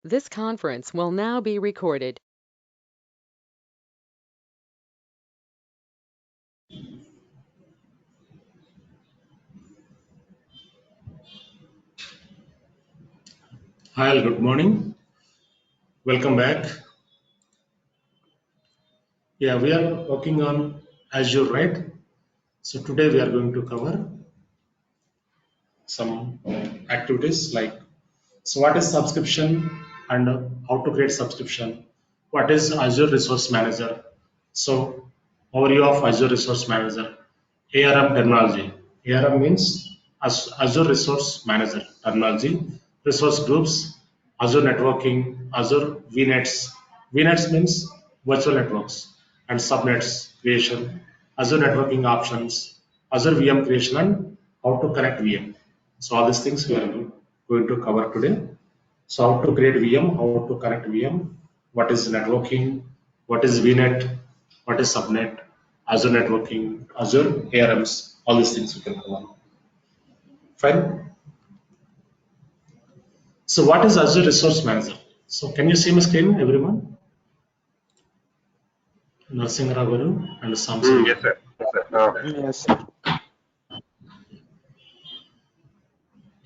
This conference will now be recorded. Hi, good morning. Welcome back. Yeah, we are working on Azure, right? So today we are going to cover some activities like what is subscription and how to create subscription. What is Azure Resource Manager? So overview of Azure Resource Manager. ARM terminology. ARM means Azure Resource Manager terminology. Resource groups, Azure networking, Azure VNets. VNets means virtual networks and subnets creation, Azure networking options, Azure VM creation, and how to connect VM. So all these things we are going to cover today. So how to create VM, how to connect VM, what is networking, what is VNet, what is subnet, Azure networking, Azure ARMs, all these things we can cover. Fine. So what is Azure Resource Manager? So can you see my screen, everyone? Narsingh Raghavu and Samson. Yes, sir. Yes, sir.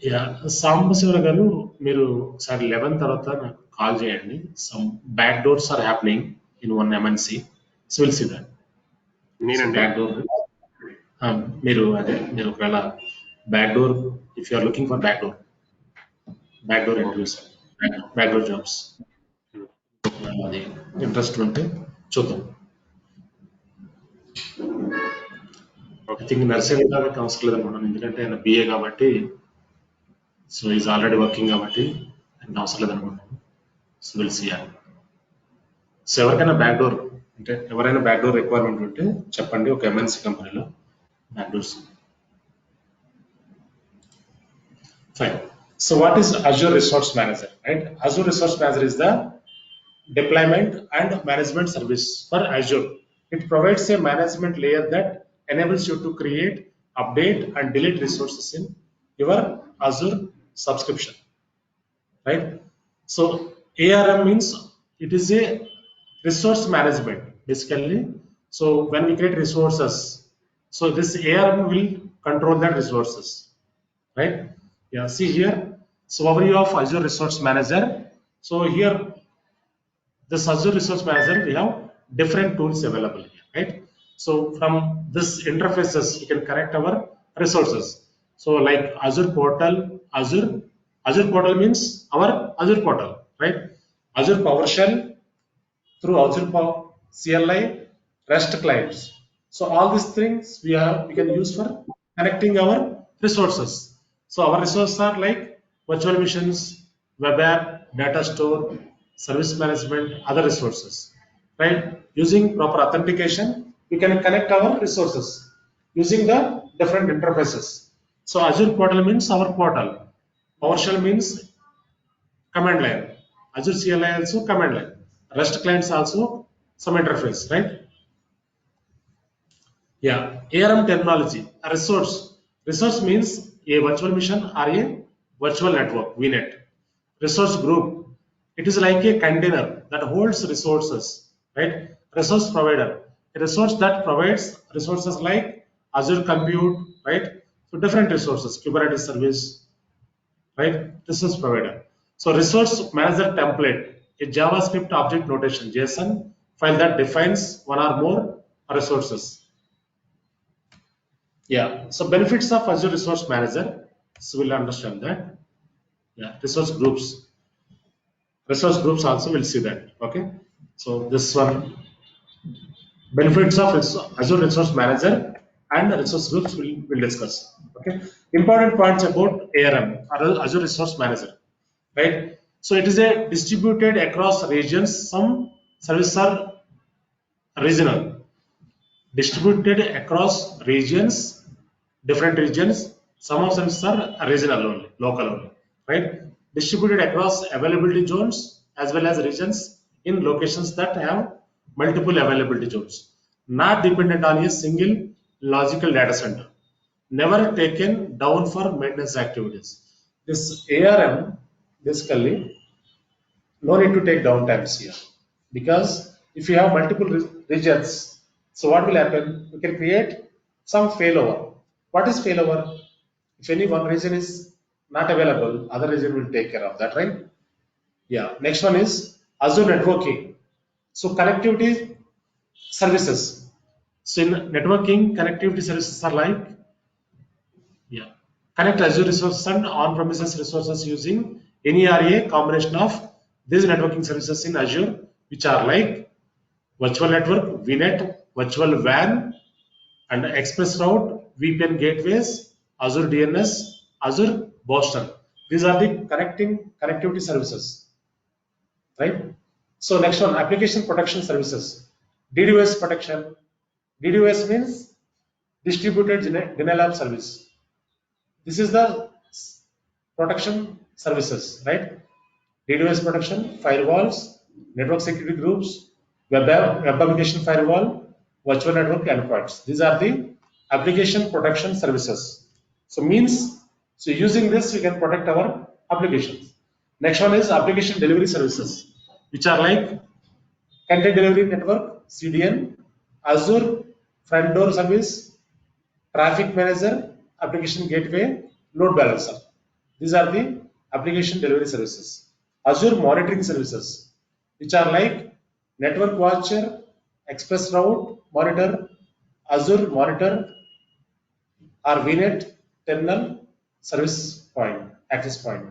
Yeah Sambasivarao garu మీరు ఒకసారి 11 తర్వాత నాకు call చేయండి some back doors are happening in one MNC so will see that నేనండి back door మీరు అదే మీరు ఒకవేళ back door if you are looking for back door interviews back door jobs అది ఇంట్రెస్ట్ ఉంటే చూద్దాం ఐ థింక్ నర్సింగ్ కాబట్టి అవసరం లేదనుకున్నాను ఎందుకంటే ఆయన బిఏ కాబట్టి సో ఈజ్ ఆల్రెడీ వర్కింగ్ కాబట్టి ఆయన అవసరం లేదనుకున్నాను సో విల్ సీ సో ఎవరికైనా బ్యాక్ డోర్ అంటే ఎవరైనా బ్యాక్ డోర్ రిక్వైర్మెంట్ ఉంటే చెప్పండి ఒక ఎంఎన్సి కంపెనీలో back doors fine so what is Azure resource manager right Azure resource manager is the deployment and management service for Azure. It provides a management layer that enables you to create, update, and delete resources in your Azure subscription. Right? So ARM means it is a resource management basically. So when we create resources, so this ARM will control that resources. Right? Yeah. See here. So overview of Azure Resource Manager. So here this Azure Resource Manager, we have different tools available here, right? So from this interfaces, we can connect our resources. So like Azure Portal, Azure Portal means our Azure Portal, right? Azure PowerShell through Azure CLI, REST clients. So all these things we can use for connecting our resources. So our resources are like virtual machines, web app, data store, service management, other resources, right? Using proper authentication, we can connect our resources using the different interfaces. So Azure Portal means our portal. PowerShell means command line. Azure CLI also command line. REST clients also some interface, right? Yeah, ARM terminology, a resource. Resource means a virtual machine or a virtual network, VNet. Resource group, it is like a container that holds resources, right? Resource provider, a resource that provides resources like Azure Compute, right? So different resources, Kubernetes service, right? Resource provider. So resource manager template, a JavaScript object notation, JSON file that defines one or more resources. Yeah, so benefits of Azure Resource Manager, so we'll understand that. Yeah, resource groups also we'll see that. Okay, so this one, benefits of Azure Resource Manager and resource groups we'll discuss. Okay, important points about ARM or Azure Resource Manager, right? So it is a distributed across regions. Some services are regional, distributed across regions, different regions. Some of them are regional only, local only, right? Distributed across availability zones as well as regions in locations that have multiple availability zones. Not dependent on a single logical data center. Never taken down for maintenance activities. This ARM basically no need to take downtimes here, because if you have multiple regions, so what will happen? We can create some failover. What is failover? If any one region is not available, other region will take care of that, right? Yeah. Next one is Azure networking. So connectivity services. So in networking, connectivity services are like, yeah, connect Azure resources and on-premises resources using any or a combination of these networking services in Azure, which are like virtual network, VNet, virtual WAN, and express route, VPN gateways, Azure DNS, Azure Boston. These are the connectivity services, right? So next one, application protection services. DDoS protection. DDoS means distributed denial of service. This is the protection services, right? DDoS protection, firewalls, network security groups, web application firewall, virtual network endpoints. These are the application protection services. So means, so using this we can protect our applications. Next one is application delivery services, which are like content delivery network, CDN, Azure front door service, traffic manager, application gateway, load balancer. These are the application delivery services. Azure monitoring services, which are like network watcher, express route monitor, Azure monitor, or VNet terminal service point, access point.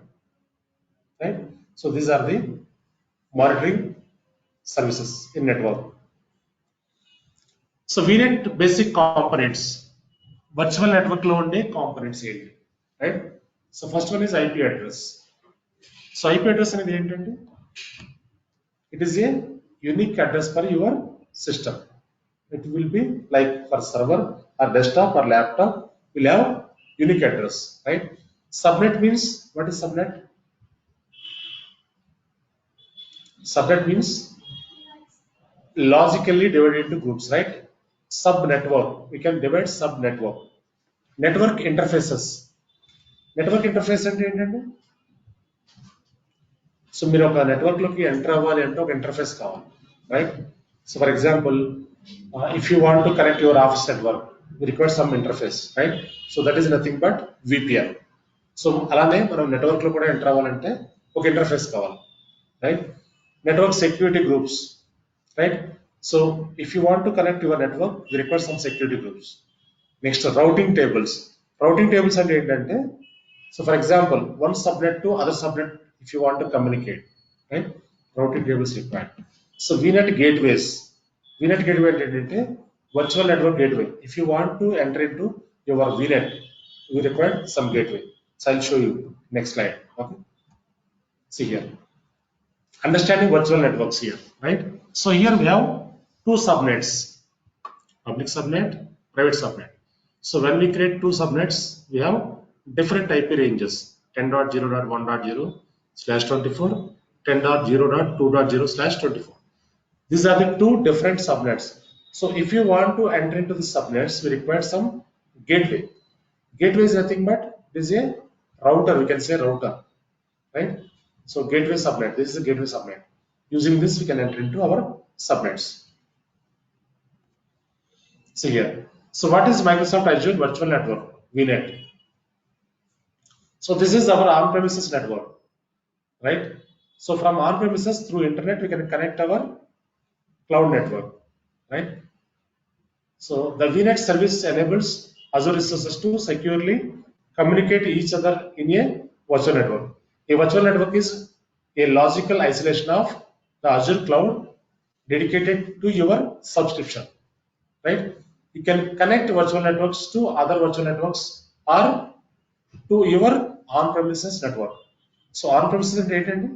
Right? So these are the monitoring services in network. So VNet basic components. Virtual network lo unde components ఏంటి, right? So first one is IP address. So IP address అనేది ఏంటంటే, it is a unique address for your system. It will be like for server or desktop or laptop will have unique address, right? Subnet means, what is subnet? Subnet means logically divided into groups, right? Sub network, we can divide sub network. Network interfaces. Network interface అంటే ఏంటంటే, so మీరు ఒక నెట్వర్క్లోకి enter అవ్వాలి అంటే ఒక interface కావాలి, right? So for example, if you want to connect your office network, we require some interface, right? So that is nothing but VPN. So అలానే మనం నెట్వర్క్లో కూడా ఎంటర్ అవ్వాలంటే ఒక ఇంటర్ఫేస్ కావాలి, right? Network security groups, right? So if you want to connect your network, we require some security groups. Next routing tables. Routing tables అంటే ఏంటంటే, so for example, one subnet to other subnet if you want to communicate, right? Routing tables required. So VNet gateways. VNet gateway అంటే virtual network gateway. If you want to enter into your VNet, we require some gateway. So I'll show you next slide. Okay. See here. Understanding virtual networks here, right? So here we have two subnets, public subnet, private subnet. So when we create two subnets, we have different IP ranges, 10.0.1.0/24, 10.0.2.0/24. These are the two different subnets. So if you want to enter into the subnets, we require some gateway. Gateway is nothing but this is a router, we can say router, right? So gateway subnet, this is a gateway subnet. Using this we can enter into our subnets. See here. So what is Microsoft Azure Virtual Network, VNet? So this is our on-premises network, right? So from on-premises through internet, we can connect our cloud network, right? So the VNet service enables Azure resources to securely communicate each other in a virtual network. A virtual network is a logical isolation of the Azure cloud dedicated to your subscription, right? You can connect virtual networks to other virtual networks or to your on-premises network. So on-premises అంటే ఏంటండి?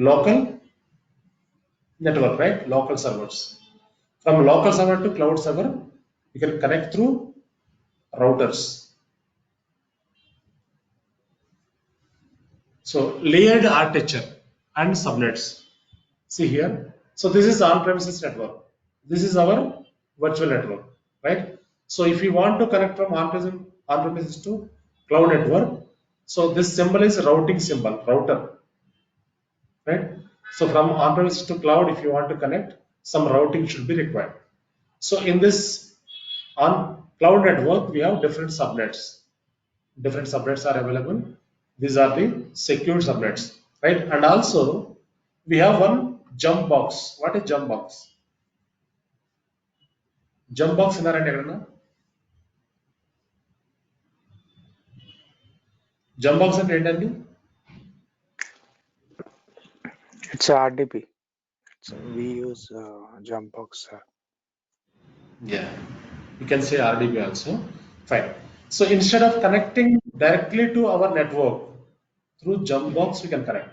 Local network, right? Local servers. From local server to cloud server, you can connect through routers. So layered architecture and subnets. See here. So this is on-premises network. This is our virtual network, right? So if you want to connect from on-premises to cloud network, so this symbol is routing symbol, router, right? So from on-premise to cloud, if you want to connect, some routing should be required. So in this on cloud network, we have different subnets. Different subnets are available. These are the secure subnets, right? And also we have one jump box. What is jump box? Jump box విన్నారండి ఎక్కడన్నా? Jump box అంటే ఏంటండి? It's a RDP. We use jump box. Yeah, you can say RDP also. Fine. So instead of connecting directly to our network through jump box, we can connect.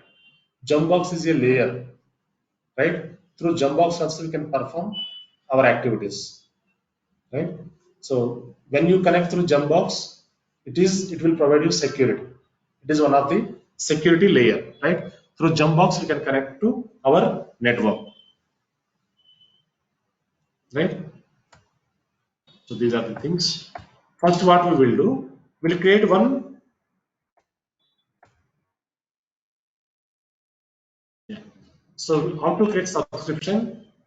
Jump box is a layer, right? Through jump box also we can perform our activities, right? So when you connect through jump box, it will provide you security. It is one of the security layer, right? Through jump box we can connect to our network, right? So these are the things. First, what we will do, we'll create one. Yeah. So how to create subscription,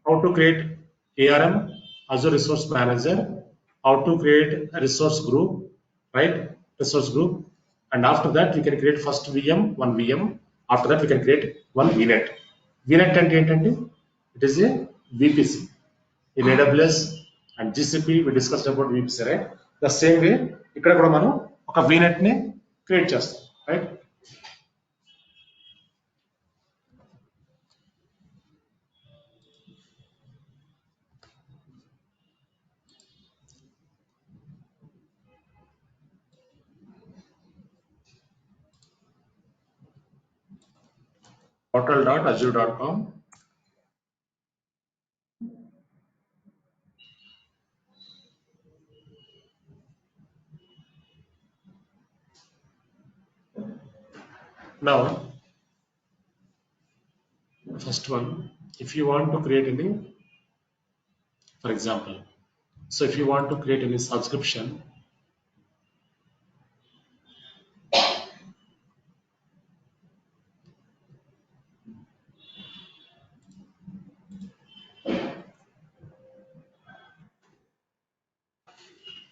how to create ARM, Azure Resource Manager, how to create a resource group, right? Resource group. And after that, we can create first VM, one VM. After that, we can create one VNet. VNet and it is a VPC. In AWS and GCP, we discussed about VPC, right? The same way, ఇక్కడ కూడా మనం ఒక VNet ని create చేస్తాం, right? portal.azure.com. Now, first one, if you want to create any, for example, so if you want to create any subscription,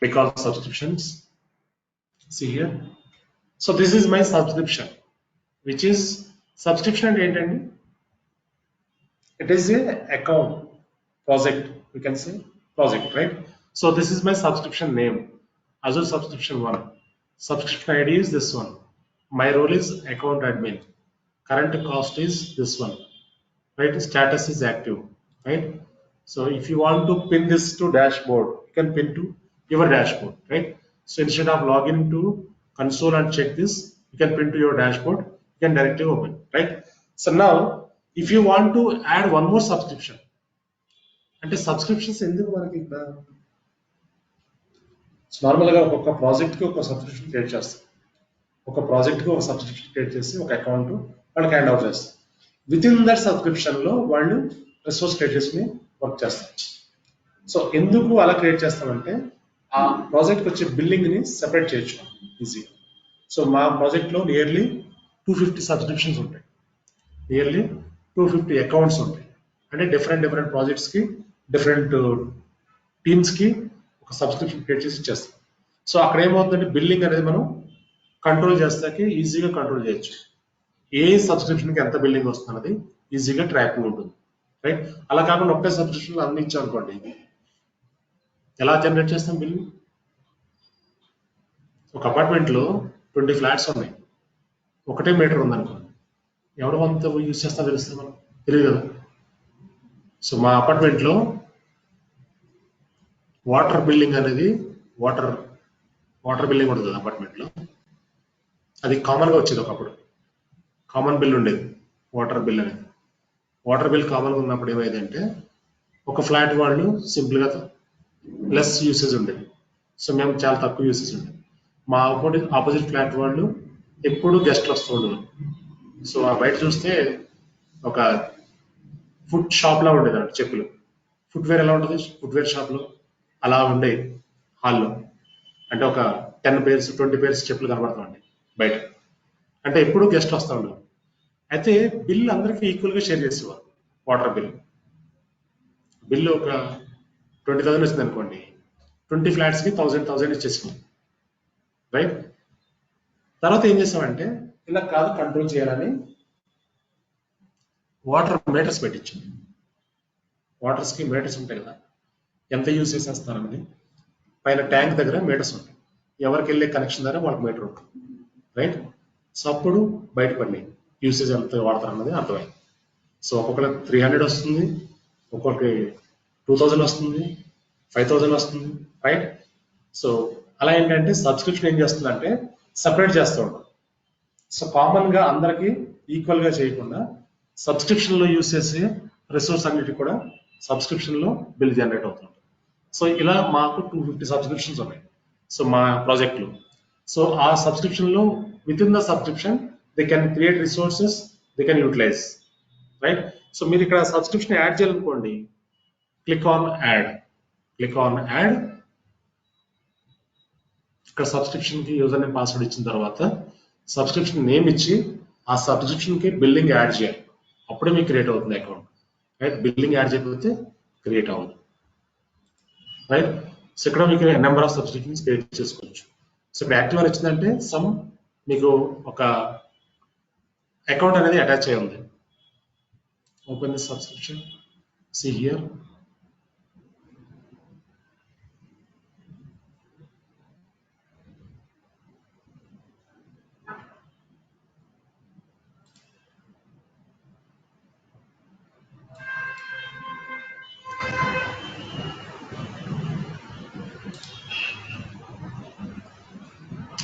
we call subscriptions. See here. So this is my subscription, which is subscription and ఏంటండి? It is a account project, we can say project, right? So this is my subscription name, Azure subscription 1. Subscription ID is this one. My role is account admin. Current cost is this one, right? Status is active, right? So if you want to pin this to dashboard, you can pin to your dashboard, right? So instead of logging to console and check this, you can pin to your dashboard, you can directly open, right? So now if you want to add one more subscription, అంటే subscriptions ఎందుకు మనకి ఇక్కడ నార్మల్గా ఒక్కొక్క ప్రాజెక్ట్కి ఒక subscription create చేస్తాం, ఒక ప్రాజెక్ట్కి ఒక సబ్స్క్రిప్షన్ క్రియేట్ చేసి ఒక అకౌంట్ వాళ్ళకి హ్యాండ్ ఓవర్ చేస్తాం. విత్ ఇన్ దట్ సబ్స్క్రిప్షన్లో వాళ్ళు రిసోర్స్ క్రియేట్ చేసుకుని వర్క్ చేస్తారు. సో ఎందుకు అలా క్రియేట్ చేస్తామంటే ఆ ప్రాజెక్ట్కి వచ్చే బిల్లింగ్ని సెపరేట్ చేయొచ్చు ఈజీగా. సో మా ప్రాజెక్ట్లో నియర్లీ 250 సబ్స్క్రిప్షన్స్ ఉంటాయి, నియర్లీ 250 అకౌంట్స్ ఉంటాయి. అంటే డిఫరెంట్ ప్రాజెక్ట్స్కి డిఫరెంట్ టీమ్స్కి ఒక సబ్స్క్రిప్షన్ క్రియేట్ చేసి ఇచ్చేస్తాం. సో అక్కడ ఏమవుతుందంటే బిల్లింగ్ అనేది మనం కంట్రోల్ చేస్తాకి ఈజీగా కంట్రోల్ చేయొచ్చు. ఏ సబ్స్క్రిప్షన్కి ఎంత బిల్లింగ్ వస్తున్నది ఈజీగా ట్రాకింగ్ ఉంటుంది, రైట్? అలా కాకుండా ఒకే సబ్స్క్రిప్షన్లో అన్ని ఇచ్చాం అనుకోండి, ఎలా జనరేట్ చేస్తాం బిల్లింగ్? ఒక అపార్ట్మెంట్లో 20 ఫ్లాట్స్ ఉన్నాయి, ఒకటే మీటర్ ఉందనుకోండి, ఎవరు అంత యూజ్ చేస్తా తెలుస్తుంది మనం తెలియదు కదా. సో మా అపార్ట్మెంట్లో వాటర్ బిల్లింగ్ అనేది వాటర్ బిల్లింగ్ ఉంటుంది అపార్ట్మెంట్లో. అది కామన్గా వచ్చేది, ఒకప్పుడు కామన్ బిల్ ఉండేది వాటర్ బిల్ అనేది. వాటర్ బిల్ కామన్గా ఉన్నప్పుడు ఏమైందంటే ఒక ఫ్లాట్ వాళ్ళు సింపుల్గా లెస్ యూసేజ్ ఉండేది, సో మేము చాలా తక్కువ యూసేజ్ ఉండేది. మా ఆపోజిట్ ఫ్లాట్ వాళ్ళు ఎప్పుడు గెస్ట్లు వస్తూ ఉండేవారు. సో ఆ బయట చూస్తే ఒక ఫుడ్ షాప్లా ఉండేది అంటే చెప్పులు, ఫుట్వేర్ ఎలా ఉంటుంది ఫుట్వేర్ షాప్లో అలా ఉండే హాల్లో. అంటే ఒక 10 pairs 20 pairs చెప్పులు కనబడతా ఉంటాయి బయట, అంటే ఎప్పుడు గెస్ట్ వస్తూ ఉండేవారు. అయితే బిల్ అందరికీ ఈక్వల్గా షేర్ చేసేవారు. వాటర్ బిల్లు ఒక 20,000 వచ్చింది అనుకోండి, 20 ఫ్లాట్స్కి 1,000 ఇచ్చేసాం, రైట్. తర్వాత ఏం చేసామంటే ఇలా కాదు కంట్రోల్ చేయాలని వాటర్ మీటర్స్ పెట్టించాం. వాటర్స్కి మీటర్స్ ఉంటాయి కదా, ఎంత యూజ్ చేసేస్తారన్నది పైన ట్యాంక్ దగ్గర మీటర్స్ ఉంటాయి. ఎవరికి వెళ్ళే కనెక్షన్ దగ్గర వాళ్ళకి మీటర్ ఉంటుంది, రైట్. సో అప్పుడు బయటపడి యూసేజ్ ఎంత వాడతారు అన్నది అర్థమైంది. సో ఒక్కొక్కరికి 300 వస్తుంది, ఒక్కొక్కరికి 2,000 వస్తుంది, 5,000 వస్తుంది, రైట్. సో అలా ఏంటంటే సబ్స్క్రిప్షన్ ఏం చేస్తుందంటే సపరేట్ చేస్తూ ఉంటాం. సో కామన్ గా అందరికి ఈక్వల్ గా చేయకుండా సబ్స్క్రిప్షన్ లో యూజ్ చేసే రిసోర్స్ అన్నిటి కూడా సబ్స్క్రిప్షన్ లో బిల్ జనరేట్ అవుతుంది. సో ఇలా మాకు 250 సబ్స్క్రిప్షన్స్ ఉన్నాయి సో మా ప్రాజెక్ట్ లో. సో ఆ సబ్స్క్రిప్షన్ లో with in the subscription they can create resources, they can utilize, right. So మీరు ఇక్కడ సబ్స్క్రిప్షన్ యాడ్ చేయాలనుకోండి, క్లిక్ ఆన్ యాడ్. ఇక్కడ సబ్స్క్రిప్షన్ కి యూజర్ నేమ్ పాస్వర్డ్ ఇచ్చిన తర్వాత సబ్స్క్రిప్షన్ నేమ్ ఇచ్చి ఆ సబ్స్క్రిప్షన్ కి బిల్లింగ్ యాడ్ చేయాలి, అప్పుడే మీకు క్రియేట్ అవుతుంది అకౌంట్, రైట్. బిల్లింగ్ యాడ్ చేయకపోతే క్రియేట్ అవ్వదు, రైట్. సో ఇక్కడ మీకు నెంబర్ ఆఫ్ సబ్స్క్రిప్షన్స్ క్రియేట్ చేసుకోవచ్చు. సో ఇక్కడ యాక్టివ్ అని వచ్చిందంటే సమ్ మీకు ఒక అకౌంట్ అనేది అటాచ్ అయి ఉంది. Open the subscription, see here.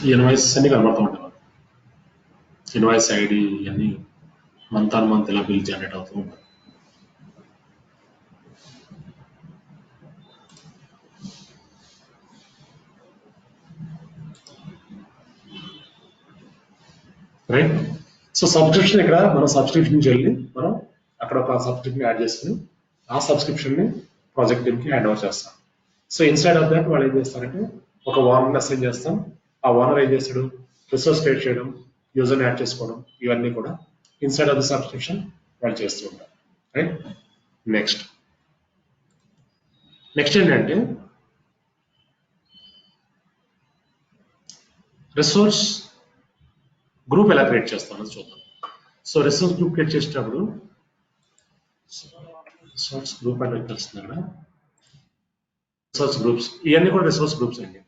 ఈ ఇన్వాయిస్ అన్ని కనబడుతూ ఉంటాయి, ఇన్వాయిస్ ఐడి ఇవన్నీ మంత్ ఆన్ మంత్ ఇలా బిల్ జనరేట్ అవుతూ ఉంటాయి. రైట్. సో సబ్స్క్రిప్షన్ ఇక్కడ మనం సబ్స్క్రిప్షన్ వెళ్ళి మనం అక్కడ ఒక సబ్స్క్రిప్షన్ యాడ్ చేసుకుని ఆ సబ్స్క్రిప్షన్ ని ప్రాజెక్ట్ టీమ్ కి హ్యాండ్ ఓవర్ చేస్తాం. సో ఇన్సైడ్ ఆఫ్ దాట్ వాళ్ళు ఏం చేస్తారంటే ఒక ఓనర్ అసైన్ చేస్తాం. ఆ ఓనర్ ఏం చేస్తాడు, రిసోర్స్ క్రియేట్ చేయడం, యూజర్ యాడ్ చేసుకోవడం, ఇవన్నీ కూడా ఇన్సైడ్ ఆఫ్ ద సబ్స్క్రిప్షన్ వాళ్ళు చేస్తూ ఉంటారు, రైట్. నెక్స్ట్ ఏంటంటే రిసోర్స్ గ్రూప్ ఎలా క్రియేట్ చేస్తామని చూద్దాం. సో రిసోర్స్ గ్రూప్ క్రియేట్ చేసేటప్పుడు రిసోర్స్ గ్రూప్ అంటే తెలుస్తుంది అక్కడ, రిసోర్స్ గ్రూప్స్ ఇవన్నీ కూడా రిసోర్స్ గ్రూప్స్ అండి.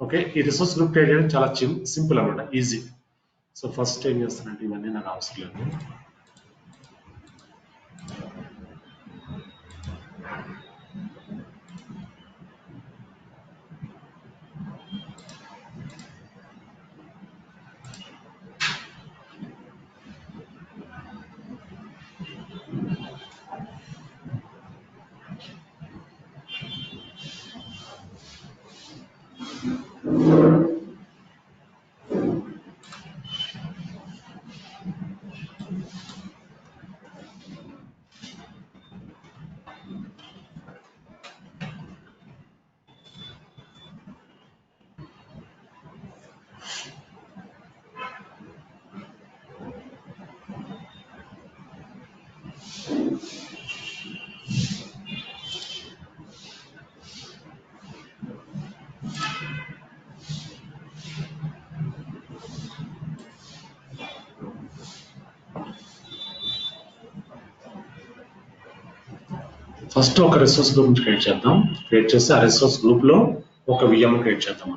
ఓకే, ఈ రిసోర్స్ గ్రూప్ క్రియేట్ చేయడం చాలా సింపుల్ అనమాట, ఈజీ. సో ఫస్ట్ ఏం చేస్తానంటే ఇవన్నీ నాకు అవసరం లేదు. ఫస్ట్ ఒక రిసోర్స్ గ్రూప్ క్రియేట్ చేద్దాం. క్రియేట్ చేస్తే ఆ రిసోర్స్ గ్రూప్ లో ఒక VM క్రియేట్ చేద్దాం.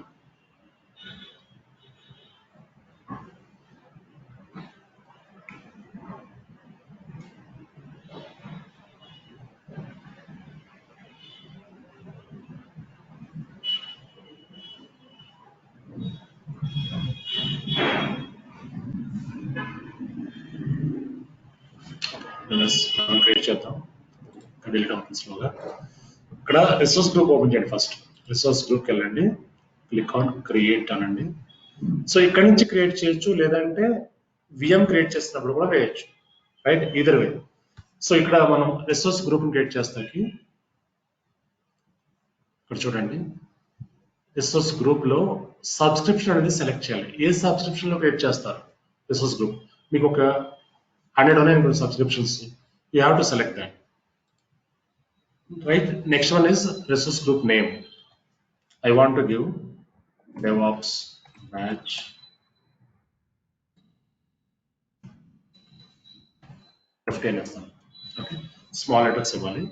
క్రియేట్ చేద్దాం. స్లోగా ఇక్కడ రిసోర్స్ గ్రూప్ ఓపెన్ చేయండి. ఫస్ట్ రిసోర్స్ గ్రూప్కి వెళ్ళండి, క్లిక్ ఆన్ క్రియేట్ అనండి. సో ఇక్కడ నుంచి క్రియేట్ చేయొచ్చు, లేదంటే VM క్రియేట్ చేసినప్పుడు కూడా వేయచ్చు, రైట్, ఈదర్ వే. సో ఇక్కడ మనం రిసోర్స్ గ్రూప్ క్రియేట్ చేస్తాకి ఇక్కడ చూడండి, రిసోర్స్ గ్రూప్ లో సబ్స్క్రిప్షన్ అనేది సెలెక్ట్ చేయాలి. ఏ సబ్స్క్రిప్షన్ లో క్రియేట్ చేస్తారు రిసోర్స్ గ్రూప్, మీకు ఒక 100 online subscriptions. You have to select that. Right. Next one is resource group name. I want to give DevOps batch FTNF. Okay. Small letters ఇవ్వాలి.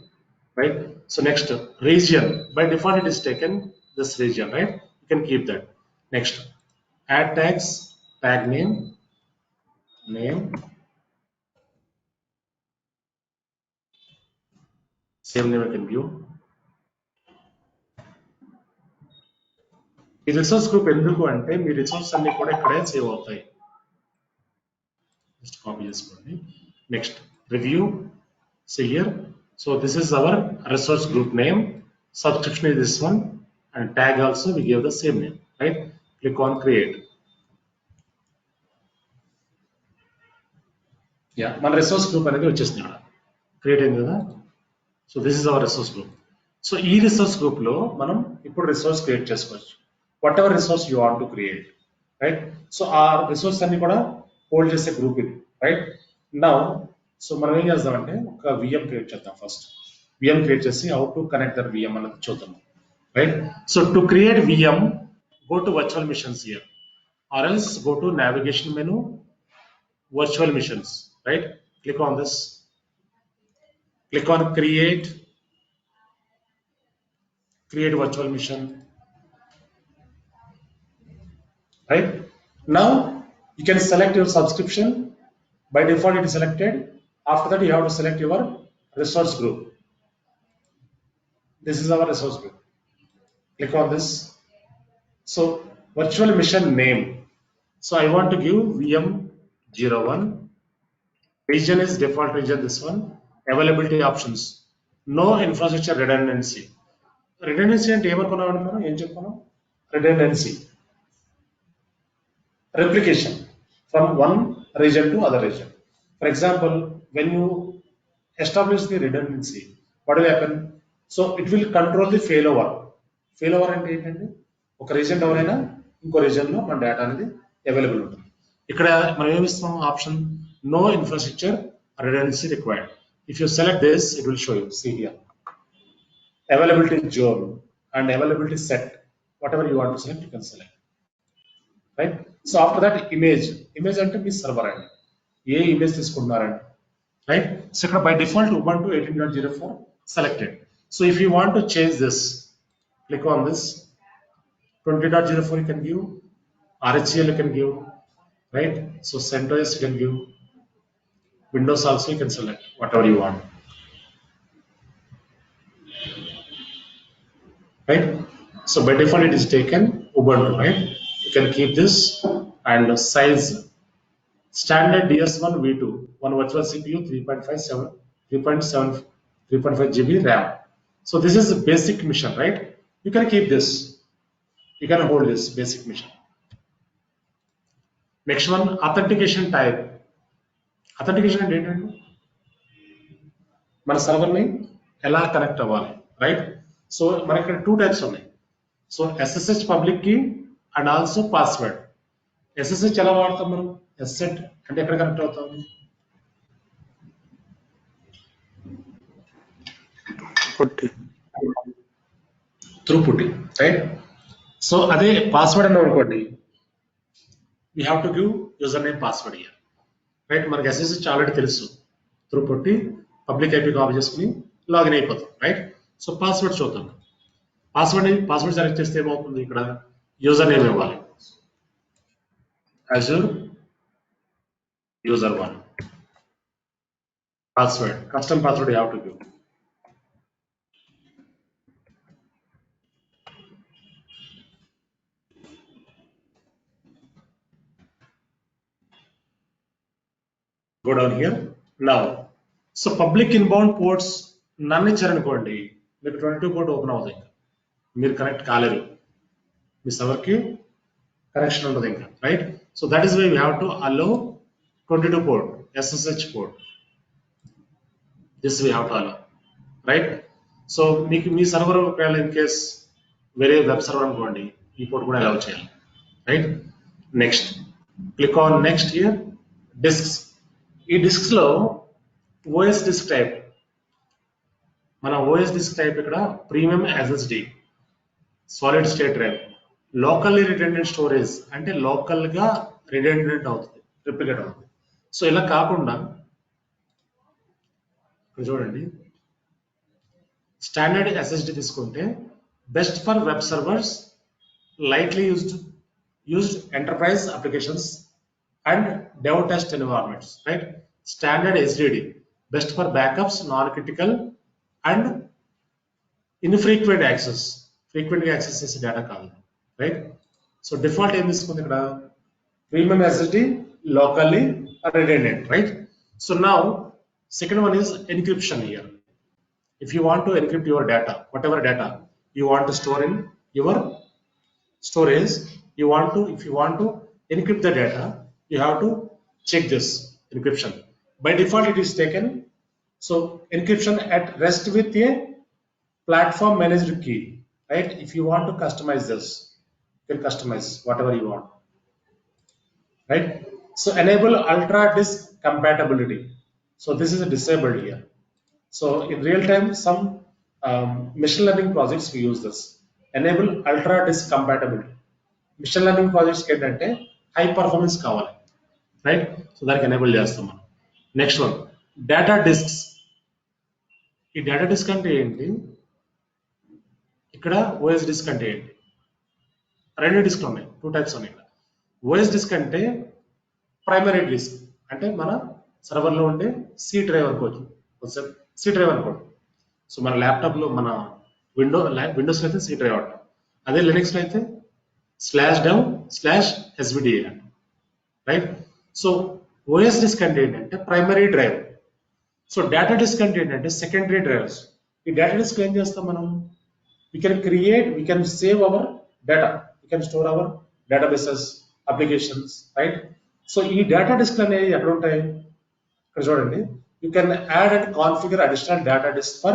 Right. So next region. By default it is taken this region. Right. You can keep that. Next add tags, tag name, same name I can give. ఈ resource group ఎందుకు అంటే మీ resource అన్ని కూడా ఇక్కడే save అవుతాయి. Just copy చేసుకోండి. Next review. So here, so this is our resource group name, subscription is this one, and tag also we give the same name, right? Click on create. Yeah, మన resource group అనేది వచ్చేసింది ఇక్కడ, create అయింది కదా. So this is our resource group. So ఈ resource group లో మనం ఇప్పుడు రిసోర్స్ క్రియేట్ చేసుకోవచ్చు. What ever resource you want to create, right? So ఆ రిసోర్స్ అన్ని కూడా హోల్డ్ చేసే గ్రూప్ ఇది, రైట్? నౌ సో మనం ఏం చేద్దామంటే ఒక విఎం క్రియేట్ చేద్దాం. ఫస్ట్ విఎం క్రియేట్ చేసి how to connect that VM అనేది చూద్దాం, right? So to create VM, go to virtual missions here, or else go to navigation menu, virtual missions, right? Click on this, click on create virtual mission, right? Now you can select your subscription. By default it is selected. After that you have to select your resource group. This is our resource group. Click on this. So virtual mission name, so I want to give VM01. Region is default region, this one. Availability options, no infrastructure redundancy. Redundancy అంటే ఏమనుకున్నాం మనం, ఏం చెప్పుకున్నాం? Redundancy, replication from one region to other region. For example, when you establish the redundancy, what will happen? So it will control the failover. Failover అంటే ఏంటంటే ఒక reason down అయినా ఇంకో రీజన్ లో మన డేటా అనేది అవైలబుల్ ఉంటుంది. ఇక్కడ మనం ఏమిస్తాం option, no infrastructure redundancy required. If you select this, it will show you. See here, availability zone and availability set. Whatever you want to select, you can select. Right? So after that, image అంటే మీ server అండి, ఏ image తీసుకుంటున్నారండి, right? So ఇక్కడ by default Ubuntu 18.04 selected. So if you want to change this, click on this. 20.04 you can give, RHCL you can give, right? So CentOS you can give, Windows also you can select whatever you want, right? So by default it is taken Ubuntu, right? You can keep this, and size standard DS1 V2, one virtual CPU, 3.5 GB RAM. So this is a basic mission, right? You can keep this, you can hold this basic mission. Next one, authentication type. Authentication అంటే ఏంటంటే మన సర్వర్ని ఎలా connect అవ్వాలి, right? So మనకి ఇక్కడ 2 types ఉన్నాయి. So SSH public key and also password. SSH ఎలా వాడతాం మనం? SSH అంటే ఎక్కడ కనెక్ట్ అవుతాం? త్రూ పుట్టి, రైట్? సో అదే పాస్వర్డ్ అని అనుకోండి, we have to give username password here, right? మనకి SSH ఆల్రెడీ తెలుసు, త్రూ పుట్టి పబ్లిక్ ఐపీ కాపీ చేసుకుని లాగిన్ అయిపోతాం, రైట్? సో పాస్వర్డ్ చూద్దాం. పాస్వర్డ్ సెలెక్ట్ చేస్తే ఏమవుతుంది, ఇక్కడ యూజర్ నేమ్ ఇవ్వాలి, Azure user1. Password, custom password you have to give. Go down here now. So public inbound ports none ఇచ్చారనుకోండి, మీకు 22 పోర్ట్ ఓపెన్ అవుతుంది, మీరు కనెక్ట్ కాలేరు, మీ సర్వర్కి కనెక్షన్ ఉండదు ఇంకా, right? So that is why we have to allow 22 port SSH port. This we have to allow, right? So మీకు మీ server ఒకవేళ ఇన్ కేస్ వేరే వెబ్ సర్వర్ అనుకోండి, ఈ పోర్ట్ కూడా అలౌ చేయాలి, right? Next, click on next here. Disks, ఈ disks లో ఓఎస్ డిస్క్ టైప్, మన ఓఎస్ డిస్క్ టైప్ ఇక్కడ premium SSD, solid state drive, locally redundant storage అంటే లోకల్ గా రిడెండెంట్ అవుతుంది, రిప్లికేట్ అవుతుంది. సో ఇలా కాకుండా ఇక్కడ చూడండి, స్టాండర్డ్ ఎస్ఎస్డి తీసుకుంటే best for web servers, lightly used enterprise applications and dev test environments, right? Standard SSD, best for backups, non-critical and infrequent access. Frequently access చేసే data కాదు, right? So default ఏం తీసుకుంది ఇక్కడ, premium SSD, locally redundant, right? So now second one is encryption here. If you want to encrypt your data, whatever data you want to store in your storage, if you want to encrypt the data, you have to check this encryption. By default it is taken, so encryption at rest with a platform managed key, right? If you want to customize this, you can customize whatever you want, right? So enable ultra disk compatibility, so this is disabled here. So in real time, some machine learning projects we use this, enable ultra disk compatibility. Machine learning ప్రాజెక్ట్స్కి ఏంటంటే high performance కావాలి, right? So దానికి enable చేస్తాం మనం. Next one data disks. ఈ data disk అంటే ఏంటి, ఇక్కడ ఓఎస్ డిస్క్ అంటే ఏంటి, రెండు డిస్క్లు ఉన్నాయి, 2 టైప్స్ ఉన్నాయి ఇక్కడ. ఓఎస్ డిస్క్ అంటే ప్రైమరీ డిస్క్, అంటే మన సర్వర్లో ఉండే సి డ్రైవ్ అనుకోవచ్చు, సి డ్రైవ్ అనుకోండి. సో మన ల్యాప్టాప్లో, మన విండోస్లో అయితే సి డ్రైవ్ అంటాం, అదే లినక్స్లో అయితే /dev/svda, right? So OS disk అంటే ఏంటంటే primary drive. So data disk అంటే ఏంటంటే సెకండరీ డ్రైవ్స్. ఈ డేటా డిస్క్ ఏం చేస్తాం మనం, we can save our data, we can store our databases, applications, right? So ఈ డేటా డిస్క్ అనేవి ఎక్కడ ఉంటాయి, ఇక్కడ చూడండి, you can add and configure additional data disk for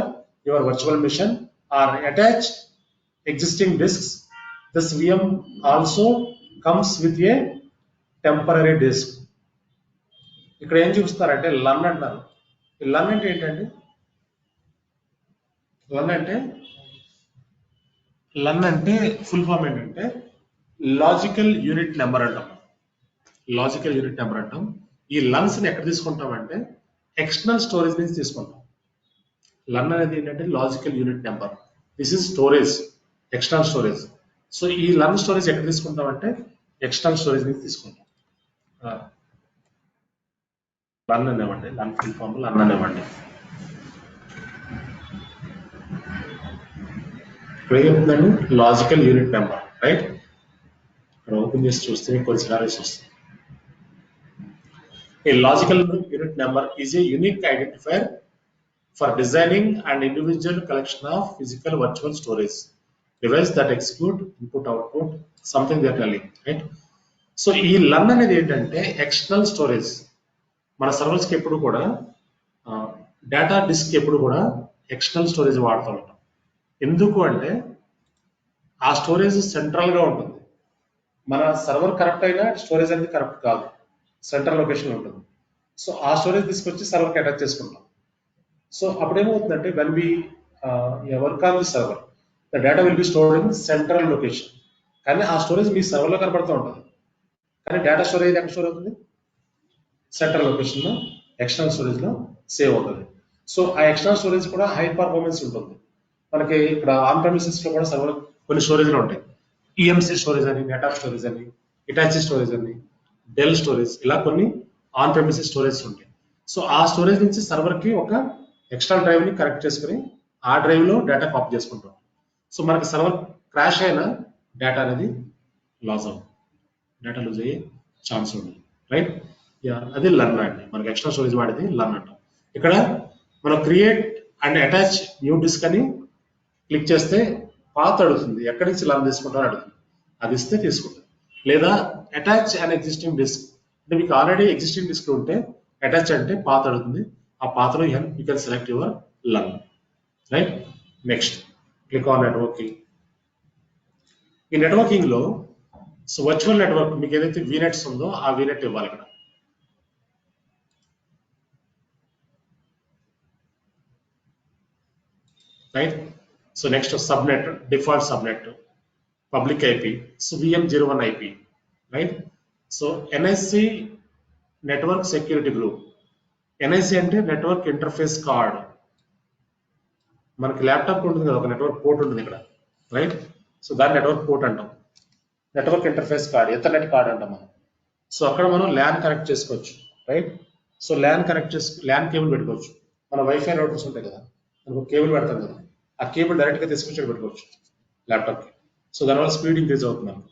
your virtual machine or attach existing disks. This VM also comes with a temporary disk. ఇక్కడ ఏం చూపిస్తారంటే learn అంటారు. ఈ లర్న్ అంటే ఏంటంటే, లర్న్ అంటే ఫుల్ ఫామ్ ఏంటంటే లాజికల్ యూనిట్ నెంబర్ అంటాం. Logical unit number అంటాం. ఈ లర్న్స్ ని ఎక్కడ తీసుకుంటాం అంటే ఎక్స్టర్నల్ స్టోరేజ్ నుంచి తీసుకుంటాం. లర్న్ అనేది ఏంటంటే logical unit number, this is storage, external storage. So ఈ లర్న్ స్టోరేజ్ ఎక్కడ తీసుకుంటాం అంటే ఎక్స్టర్నల్ స్టోరేజ్ నుంచి తీసుకుంటాం. లర్న్ అనేవ్వండి, లర్న్ ఫుల్ ఫామ్ లర్న్ అనేవ్వండి. ఇక్కడ ఏం చెప్తుందండి, లాజికల్ యూనిట్ నెంబర్, రైట్? ఇక్కడ ఓపెన్ చేసి చూస్తే కొన్ని సినారియోస్ వస్తాయి. A logical unit number is a unique identifier for designing an individual collection of physical virtual storage device that execute input output something they are telling, right? So ఈ learn అనేది ఏంటంటే external storage. మన servers కి ఎప్పుడు కూడా data disc ఎప్పుడు కూడా external storage వాడుతూ ఉంటాం. ఎందుకు అంటే ఆ స్టోరేజ్ సెంట్రల్ గా ఉంటుంది. మన సర్వర్ కరెక్ట్ అయినా స్టోరేజ్ అనేది కరెక్ట్ కాదు, సెంట్రల్ లొకేషన్ ఉంటుంది. సో ఆ స్టోరేజ్ తీసుకొచ్చి సర్వర్కి అటాచ్ చేసుకుంటాం. సో అప్పుడు ఏమవుతుందంటే when we work on the server, the data will be stored in central location. కానీ ఆ స్టోరేజ్ మీ సర్వర్లో కనపడుతూ ఉంటుంది, కానీ డేటా స్టోరేజ్ ఎక్కడ స్టోర్ అవుతుంది, సెంట్రల్ లొకేషన్లో ఎక్స్టర్నల్ స్టోరేజ్లో సేవ్ అవుతుంది. సో ఆ ఎక్స్టర్నల్ స్టోరేజ్ కూడా హై పర్ఫార్మెన్స్ ఉంటుంది. మనకి ఇక్కడ ఆన్ ప్రెమిసెస్లో కూడా సర్వర్ కొన్ని స్టోరేజ్లు ఉంటాయి, ఈఎంసీ స్టోరేజ్ అని, నెటాప్ స్టోరేజ్ అని, ఇటాచీ స్టోరేజ్ అని, డెల్ స్టోరేజ్, ఇలా కొన్ని ఆన్ ప్రెమిసెస్ స్టోరేజ్ ఉంటాయి. సో ఆ స్టోరేజ్ నుంచి సర్వర్కి ఒక ఎక్స్టర్నల్ డ్రైవ్ ని కనెక్ట్ చేసుకుని ఆ డ్రైవ్ లో డేటా కాపీ చేసుకుంటాం. సో మనకి సర్వర్ క్రాష్ అయినా డేటా అనేది లాస్ అవుతుంది, డేటా లూజ్ అయ్యే ఛాన్స్ ఉంది, రైట్? అది లర్న్ అండి. మనకి ఎక్స్టర్నల్ స్టోరేజ్ వాడేది లర్న్ అంటాం. ఇక్కడ మనం create and attach new disk అని క్లిక్ చేస్తే పాత అడుగుతుంది, ఎక్కడి నుంచి లర్న్ తీసుకుంటారో అడుగుతుంది, అది ఇస్తే తీసుకుంటాం. లేదా అటాచ్ అండ్ ఎగ్జిస్టింగ్ డిస్క్, అంటే మీకు ఆల్రెడీ ఎగ్జిస్టింగ్ డిస్క్ ఉంటే అటాచ్ అంటే పాత అడుగుతుంది, ఆ పాతలో you can select your learn, right? Next click on networking. ఈ నెట్వర్కింగ్ లో సో వర్చువల్ నెట్వర్క్ మీకు ఏదైతే వీనెట్స్ ఉందో ఆ వీనెట్ ఇవ్వాలి. ఇక్కడ right? So next subnet, default subnet, public IP, so VM01 IP, right? So NIC network security group, NIC అంటే network interface card. మనకి ల్యాప్టాప్ ఉంటుంది కదా, ఒక నెట్వర్క్ పోర్ట్ ఉంటుంది ఇక్కడ, రైట్? సో దాన్ని నెట్వర్క్ పోర్ట్ అంటాం, network interface card, ethernet card అంటాం మనం. సో అక్కడ మనం ల్యాన్ కనెక్ట్ చేసుకోవచ్చు, right? So LAN connect LAN cable పెట్టుకోవచ్చు. మన వైఫై రౌటర్స్ ఉంటాయి కదా, మనకు కేబుల్ పెడతాం కదా, ఆ కేబుల్ డైరెక్ట్గా తీసుకొచ్చి పెట్టుకోవచ్చు ల్యాప్టాప్కి. సో దానివల్ల స్పీడ్ ఇంక్రీజ్ అవుతుంది మనకు,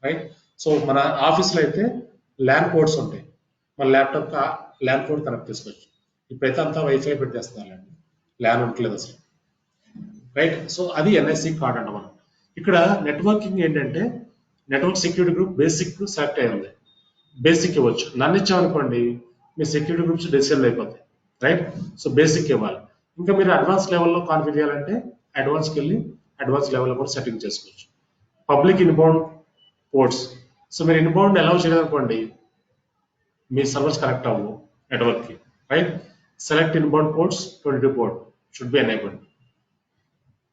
రైట్? సో మన ఆఫీస్లో అయితే ల్యాన్ పోర్ట్స్ ఉంటాయి, మన ల్యాప్టాప్కి ఆ ల్యాన్ పోర్ట్ కనెక్ట్ చేసుకోవచ్చు. ఇప్పుడైతే అంతా వైఫై పెట్టేస్తున్నారండి, ల్యాన్ ఉండట్లేదు అసలు, రైట్? సో అది ఎన్ఐసి కార్డ్ అంట. మనం ఇక్కడ నెట్వర్కింగ్ ఏంటంటే network security group basic select అయి ఉంది, బేసిక్ ఇవ్వచ్చు. నన్ను ఇచ్చామనుకోండి మీ సెక్యూరిటీ గ్రూప్స్ డిసేబుల్ అయిపోతాయి, రైట్? సో బేసిక్ ఇవ్వాలి. ఇంకా మీరు అడ్వాన్స్ లెవెల్లో కాన్ఫిగర్ చేయాలంటే అడ్వాన్స్కి వెళ్ళి అడ్వాన్స్ లెవెల్లో కూడా సెట్టింగ్ చేసుకోవచ్చు. పబ్లిక్ ఇన్బౌండ్ పోర్ట్స్, సో మీరు ఇన్బౌండ్ అలౌ చేయాలనుకోండి మీ సర్వర్స్ కనెక్ట్ అవ్వవు నెట్వర్క్కి, right? Select inbound ports 22 port should be enabled,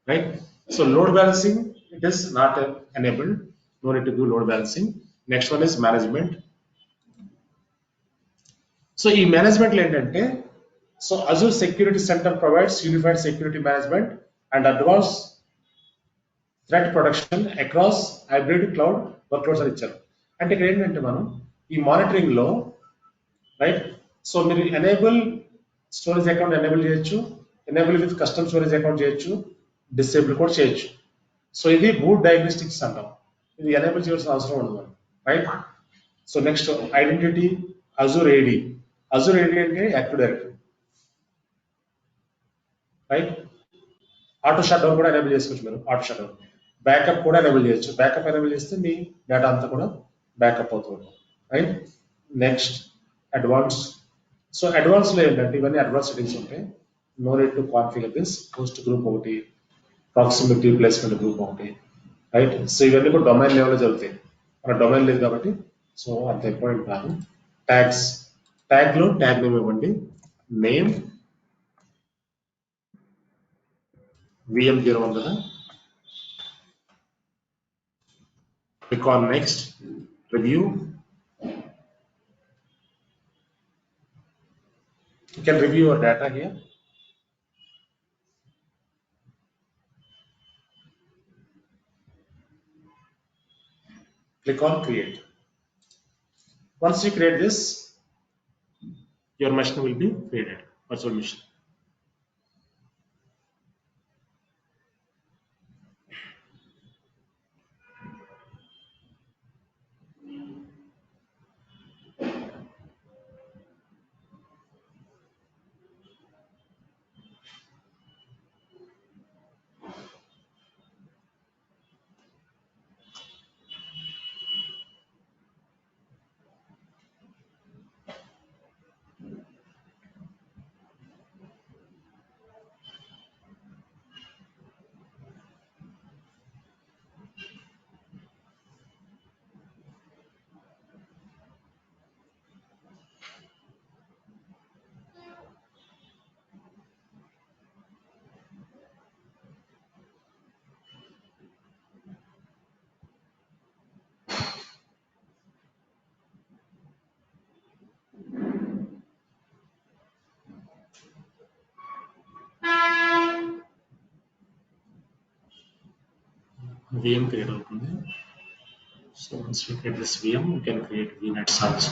right? So load balancing it is not enabled, no need to do load balancing. Next one is management. So ఈ management ఏంటంటే, so Azure Security Center provides unified security management and advanced threat protection across hybrid cloud workloads అని ఇచ్చారు. అంటే ఇక్కడ ఏంటంటే మనం ఈ monitoring లో, రైట్? సో మీరు ఎనేబుల్ స్టోరేజ్ అకౌంట్ ఎనేబుల్ చేయొచ్చు, enable with custom storage account చేయొచ్చు, డిసేబుల్ కూడా చేయొచ్చు. సో ఇది బూట్ డయాగ్నోస్టిక్స్ అంటాం, ఇది ఎనేబుల్ చేయాల్సిన అవసరం ఉండదు, right? So next identity, Azure AD. Azure AD అంటే active directory, right? Auto shut down కూడా ఎనేబుల్ చేసుకోవచ్చు మీరు, ఆటో షట్ డౌన్. బ్యాకప్ కూడా ఎనేబుల్ చేయొచ్చు, బ్యాకప్ ఎనేబుల్ చేస్తే మీ డేటా అంతా కూడా బ్యాకప్ అవుతుంది, right? Next advance. So advance లో ఏంటంటే ఇవన్నీ అడ్వాన్స్ సెట్టింగ్స్ ఉంటాయి, no need to configure this. Host group ఒకటి, ప్రాక్సిమిటీ ప్లేస్మెంట్ గ్రూప్ ఒకటి, రైట్? సో ఇవన్నీ కూడా డొమైన్ లెవెల్లో జరుగుతాయి, మన డొమైన్ లేదు కాబట్టి సో అంత ఇంపార్టెంట్ కాదు. ట్యాగ్స్, ట్యాగ్ లో ట్యాగ్ నేమ్ ఇవ్వండి, నేమ్ VM01 కదా, click on next, review. You can review your data here. Click on create. Once you create this, your machine will be created, virtual machine. VM create అవుతుంది. So once we create this VM, we can create VNets also.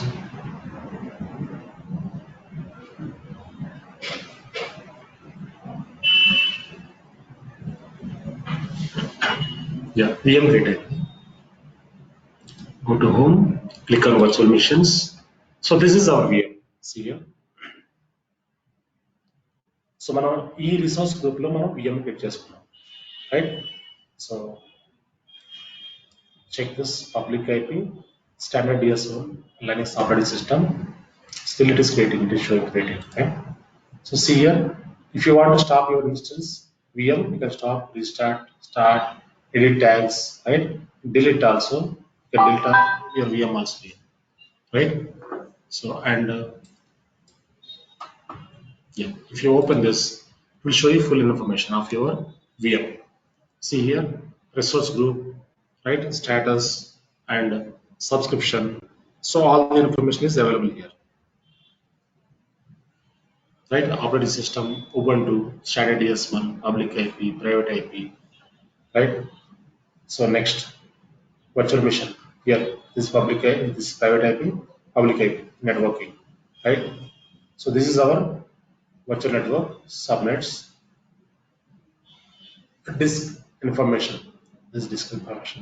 Yeah, VM created. Go to home, click on virtual machines. So this is our VM. See here. So మనం ఈ resource group లో మనం VM create చేసుకున్నాం, right? So check this public IP, standard DSO, Linux operating system. Still it is creating, it is showing creating, right? So see here, if you want to stop your instance VM, you can stop, restart, start, edit tags, right? Delete also, you can delete your VM also here, right? So and yeah, if you open this, will show you full information of your VM. See here, resource group, right? Status and subscription. So all the information is available here. Right? Operating system, Ubuntu, standard DS1, public IP, private IP, right? So next, virtual machine. Here, this public IP, this private IP, public IP, networking, right? So this is our virtual network, subnets, disk information. This disk information.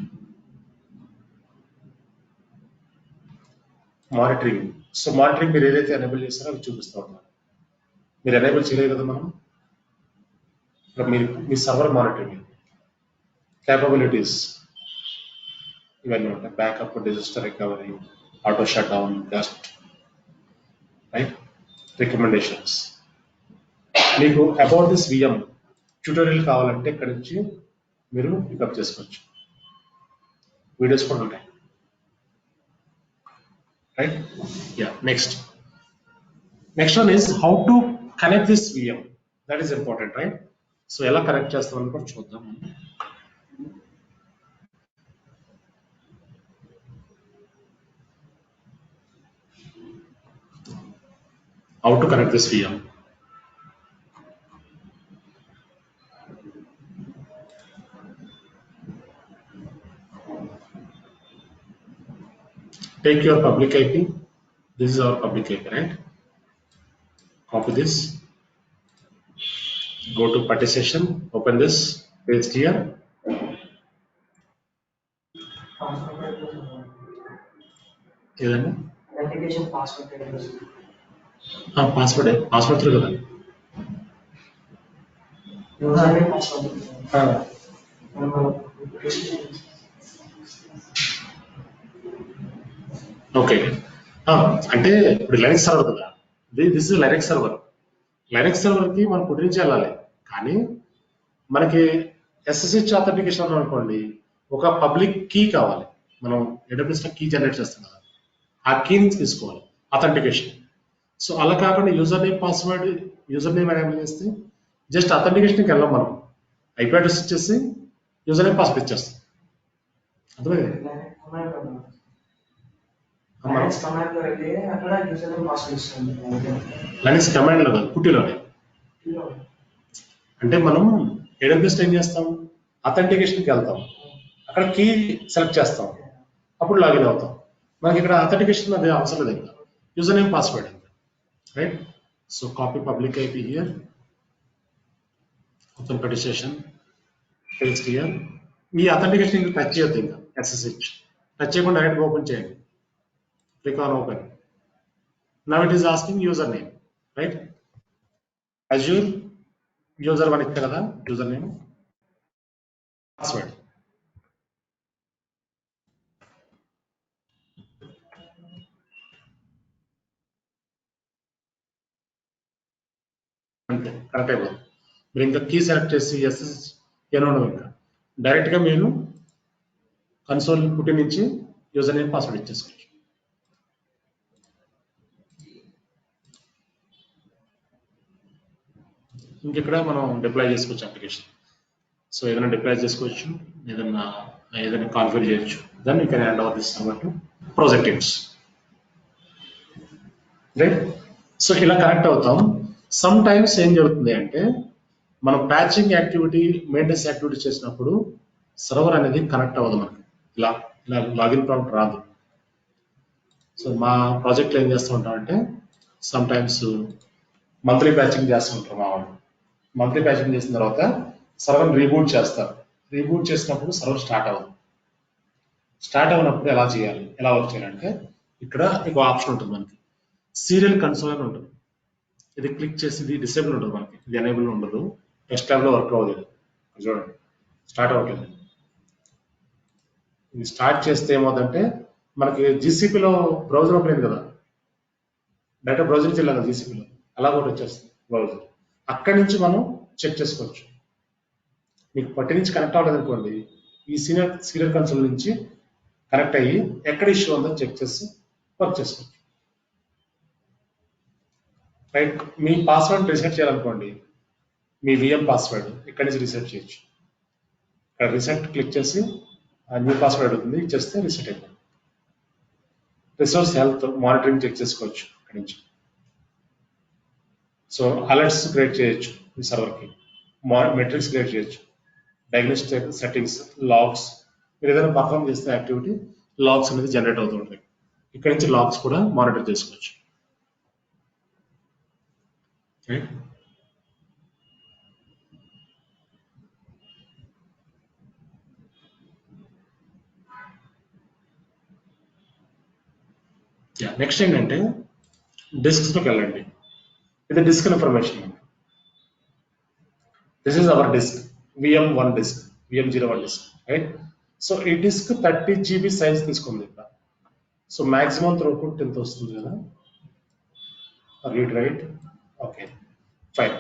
Monitoring. So monitoring మీరు ఏదైతే enable చేస్తారో అవి చూపిస్తూ ఉంటారు. మీరు enable చేయలేదు కదా మనం. ఇక్కడ మీరు మీ సర్వర్ మానిటరింగ్ క్యాపబిలిటీస్ ఇవన్నీ ఉంటాయి. Backup, disaster recovery, auto shut down, gust, right? Recommendations. మీకు అబౌట్ దిస్ విఎం ట్యూటోరియల్ కావాలంటే ఇక్కడ నుంచి మీరు పికప్ చేసుకోవచ్చు. వీడియోస్ కూడా ఉంటాయి. Right? Yeah. Next one is how to connect this VM. That is important, right? So ఎలా కనెక్ట్ చేస్తామని కూడా చూద్దాం. How to connect this VM. Take your public IP. This is our public IP, right? Copy this. Go to party session. Open this. Paste here. ఏదండి? Application password password through కదా. Okay. అంటే ఇప్పుడు Linux server కదా, this is Linux server. Linux server కి మనం పుట్టి నుంచి వెళ్ళాలి. కానీ మనకి SSH అథెంటికేషన్ అనుకోండి, ఒక పబ్లిక్ కీ కావాలి. మనం AWS లో కీ జనరేట్ చేస్తాం కదా, ఆ కీని తీసుకోవాలి అథెంటికేషన్. సో అలా కాకుండా user name password, user name enable చేస్తే జస్ట్ అథెంటికేషన్కి వెళ్ళాం. మనం IP అడ్రస్ ఇచ్చేసి యూజర్ నేమ్ పాస్వర్డ్ ఇచ్చేస్తాం. అర్థమైంది? లైనక్స్ కమాండ్ లో కాదు, పుట్టిలోనే. అంటే మనం AWS ఏం చేస్తాం, అథెంటికేషన్కి వెళ్తాం, అక్కడ కీ సెలెక్ట్ చేస్తాం, అప్పుడు లాగిన్ అవుతాం. మనకి ఇక్కడ అథెంటికేషన్ అది అవసరం లేదు, ఇంకా user name password, right? So copy public IP here, open party session, paste here. ఈ అథెంటికేషన్ ఇంకా టచ్ చేయొద్దు, ఇంకా SSH టచ్ చేయకుండా డైరెక్ట్గా ఓపెన్ చేయండి. Click on open. Now it is asking username, right? Azure user one ikkada kada, username, password. అంతే, correct అయిపోతుంది. మీరు ఇంకా కీ సెలెక్ట్ చేసి SSH ఏమో ఇంకా డైరెక్ట్గా మీరు కన్సోల్ పుట్టి నుంచి యూజర్ నేమ్ పాస్వర్డ్ ఇచ్చేసుకోవచ్చు. ఇంకెక్కడ మనం డిప్లాయ్ చేసుకోవచ్చు అప్లికేషన్. సో ఏదైనా డిప్లాయ్ చేసుకోవచ్చు, ఏదైనా కాన్ఫిగర్ చేయొచ్చు. Then you can hand over this server to project teams, right? So ఇలా కనెక్ట్ అవుతాం. సమ్ టైమ్స్ ఏం జరుగుతుంది అంటే, మనం ప్యాచింగ్ యాక్టివిటీ, మెయింటెనెన్స్ యాక్టివిటీ చేసినప్పుడు సర్వర్ అనేది కనెక్ట్ అవ్వదు మనకి. ఇలా లాగిన్ ప్రాంప్ట్ రాదు. సో మా ప్రాజెక్ట్లో ఏం చేస్తూ ఉంటాం అంటే, సమ్ టైమ్స్ మంత్లీ ప్యాచింగ్ చేస్తూ ఉంటారు మా వాళ్ళు. మంత్లీ ప్యాచింగ్ చేసిన తర్వాత సర్వర్ రీబూట్ చేస్తారు. రీబూట్ చేసినప్పుడు సర్వర్ స్టార్ట్ అవ్వదు. స్టార్ట్ అవ్వనప్పుడు ఎలా చేయాలి, ఎలా వర్క్ చేయాలంటే, ఇక్కడ ఇంకో ఆప్షన్ ఉంటుంది మనకి, సీరియల్ కన్సోల్ అని ఉంటుంది. ఇది క్లిక్ చేసి, ఇది డిసేబుల్ ఉంటుంది మనకి, ఇది ఎనేబుల్ ఉండదు. టెస్ట్ ట్యాబ్లో వర్క్ అవ్వలేదు. చూడండి, స్టార్ట్ అవ్వట్లేదు. ఇది స్టార్ట్ చేస్తే ఏమవుతుందంటే, మనకి GCPలో బ్రౌజర్ ఓపెన్ అయింది కదా, డైరెక్ట్ బ్రౌజర్ నుంచి వెళ్ళాలి GCPలో, అలా కూడా వచ్చేస్తుంది బ్రౌజర్. అక్కడి నుంచి మనం చెక్ చేసుకోవచ్చు. మీకు పట్టి నుంచి కనెక్ట్ అవ్వలేదు అనుకోండి, ఈ సీరియల్ కన్సోల్ నుంచి కనెక్ట్ అయ్యి ఎక్కడ ఇష్యూ ఉందో చెక్ చేసి వర్క్ చేసుకోవచ్చు, రైట్? మీ పాస్వర్డ్ రీసెట్ చేయాలనుకోండి, మీ విఎం పాస్వర్డ్ ఇక్కడి నుంచి రీసెట్ చేయొచ్చు. ఇక్కడ రీసెట్ క్లిక్ చేసి న్యూ పాస్వర్డ్ అడుగుతుంది, ఇచ్చేస్తే రీసెట్ అయిపోతుంది. రిసోర్స్ హెల్త్ మానిటరింగ్ చెక్ చేసుకోవచ్చు ఇక్కడ నుంచి. సో అలర్ట్స్ క్రియేట్ చేయొచ్చు ఈ సర్వర్కి, మెట్రిక్స్ క్రియేట్ చేయొచ్చు, డయాగ్నోస్టిక్ సెట్టింగ్స్, లాగ్స్. మీరు ఏదైనా పర్ఫామ్ చేస్తే యాక్టివిటీ లాగ్స్ అనేది జనరేట్ అవుతూ ఉంటాయి. ఇక్కడ నుంచి లాగ్స్ కూడా మానిటర్ చేసుకోవచ్చు. నెక్స్ట్ ఏంటంటే డిస్క్స్లోకి వెళ్ళండి. ఇది disk information. This is our disk, VM1 disk, VM01 disk, right? So ఈ డిస్క్ 30 GB సైజ్ తీసుకుంది ఇక్కడ. సో మాక్సిమం త్రూపుట్ ఎంత వస్తుంది కదా, read write, okay fine.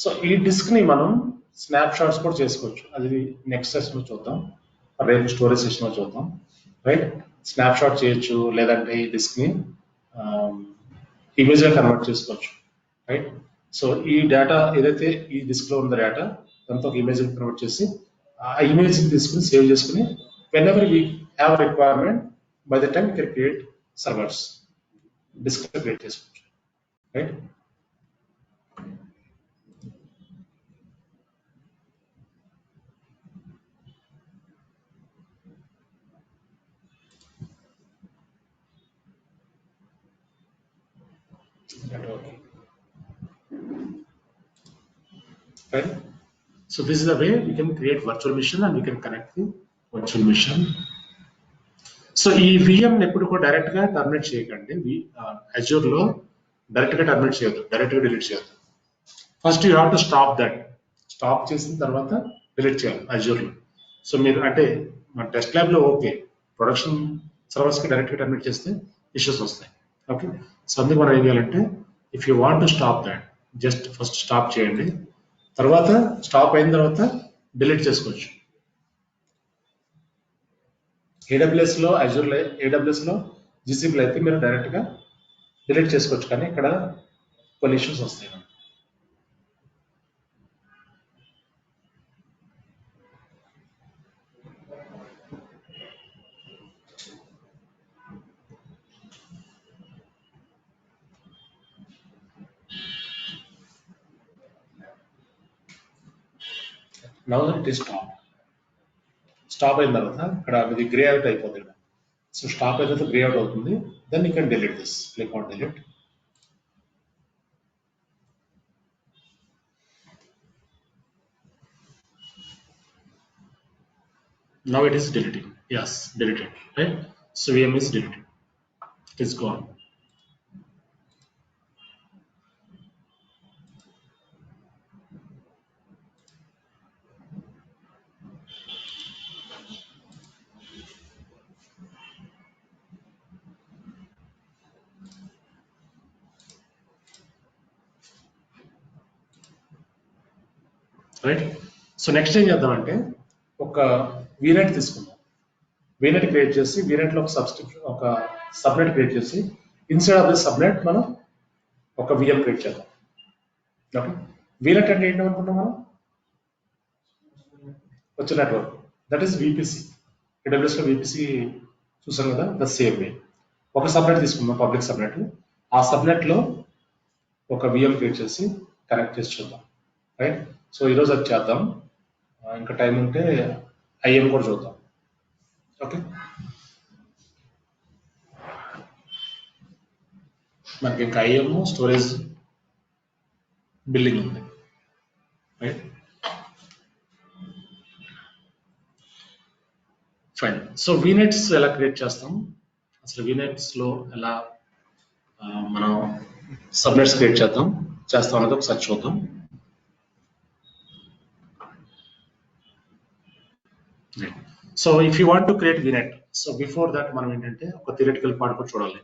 So ఈ డిస్క్ ని మనం స్నాప్ షాట్స్ కూడా చేసుకోవచ్చు. అది నెక్స్ట్ సెషన్ లో చూద్దాం, రేపు స్టోరేజ్ సెషన్ లో చూద్దాం, రైట్? స్నాప్ షాట్ చేయొచ్చు, లేదంటే ఈ డిస్క్ ని ఇమేజ్ గా కన్వర్ట్ చేసుకోవచ్చు, రైట్? సో ఈ డేటా ఏదైతే ఈ డిస్క్ లో ఉన్న డేటా దాంతో ఒక ఇమేజ్ కన్వర్ట్ చేసి ఆ ఇమేజ్ తీసుకుని సేవ్ చేసుకుని whenever we have requirement by the time can create servers, disk create చేసుకోవచ్చు, right? Right? So this is the way we can create virtual machine and we can connect the virtual machine. So ఈ VM ఎప్పుడు కూడా direct గా terminate చేయకండి. Azure లో direct గా terminate చేయొద్దు, direct గా డిలీట్ చేయొద్దు. First you have to stop that. Stop చేసిన తర్వాత డిలీట్ చేయాలి అజూర్ లో. సో మీరు అంటే మన టెస్ట్ ల్యాబ్ లో ఓకే, ప్రొడక్షన్ సర్వర్స్ కి డైరెక్ట్ గా టర్మినేట్ చేస్తే ఇష్యూస్ వస్తాయి. ఓకే, సో అందుకు మనం ఏం చేయాలంటే if you want to stop that, just first stop చేయండి, తర్వాత స్టాప్ అయిన తర్వాత డిలీట్ చేసుకోవచ్చు. AWS లో, అజూర్ లో, AWS లో, GCP లో అయితే మీరు డైరెక్ట్ గా డిలీట్ చేసుకోవచ్చు, కానీ ఇక్కడ కొన్ని ఇష్యూస్ వస్తాయి. Now it is stop. Stop అయిన తర్వాత ఇక్కడ ఇది గ్రే అవుట్ అయిపోతుంది. సో స్టాప్ అయిన తర్వాత గ్రే అవుట్ అవుతుంది. Then you can delete this, click on delete. Now it is deleting. Yes, deleted, right? So VM is deleted. It is gone. Right? So next ఏం చేద్దామంటే ఒక VNet తీసుకుందాం. VNet create చేసి VNet లో ఒక subnet create చేసి inside of this subnet మనం ఒక VM క్రియేట్ చేద్దాం. ఓకే, VNet అంటే ఏంటి అనుకుంటాం మనం? వచ్చే network, that is VPC. AWS లో VPC చూసాం కదా, ద సేమ్ వే. ఒక సబ్నెట్ తీసుకుందాం, పబ్లిక్ సబ్నెట్. ఆ సబ్నెట్ లో ఒక VM క్రియేట్ చేసి కనెక్ట్ చేసి చూద్దాం, రైట్? సో ఈరోజు అది చేద్దాం, ఇంకా టైం ఉంటే IM కూడా చూద్దాం. ఓకే, మనకి ఇంకా IM స్టోరేజ్ బిల్డింగ్ ఉంది, రైట్? ఫైన్. సో VNets ఎలా క్రియేట్ చేస్తాం, అసలు VNets లో ఎలా మనం సబ్నెట్స్ క్రియేట్ చేస్తాం అనేది ఒకసారి చూద్దాం. So if you want to create VNet, so before that మనం ఏంటంటే ఒక థియరిటికల్ పార్ట్ కూడా చూడాలి.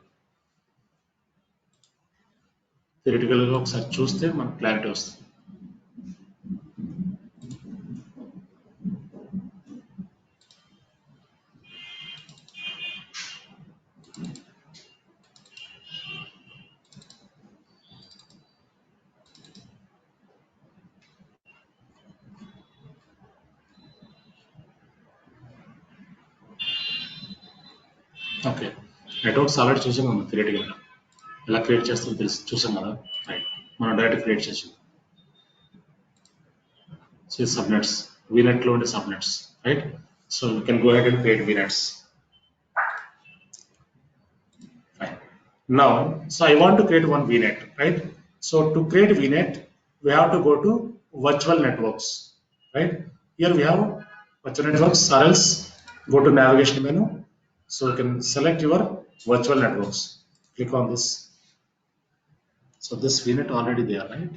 థియరిటికల్ గా ఒకసారి చూస్తే మనకు క్లారిటీ వస్తుంది. ఓకే నెట్వర్క్స్ ఆల్రెడీ చూసాం మనం థియరిటికల్గా ఎలా క్రియేట్ చేస్తామో తెలుసు చూసాం కదా రైట్ మనం డైరెక్ట్ క్రియేట్ చేసాం సో ఈ సబ్నెట్స్ వీనెట్ లో ఉండే subnets right so you can go ahead and create VNets fine now so I want to create one vnet right so to create vnet we have to go to virtual networks right here we have virtual networks or else go to navigation menu so you can select your virtual networks click on this so this vnet already there right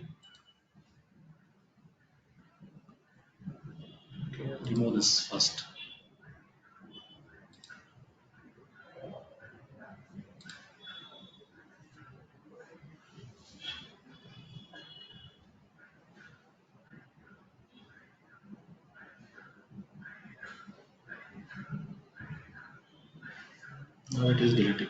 okay remove this first now it is deleting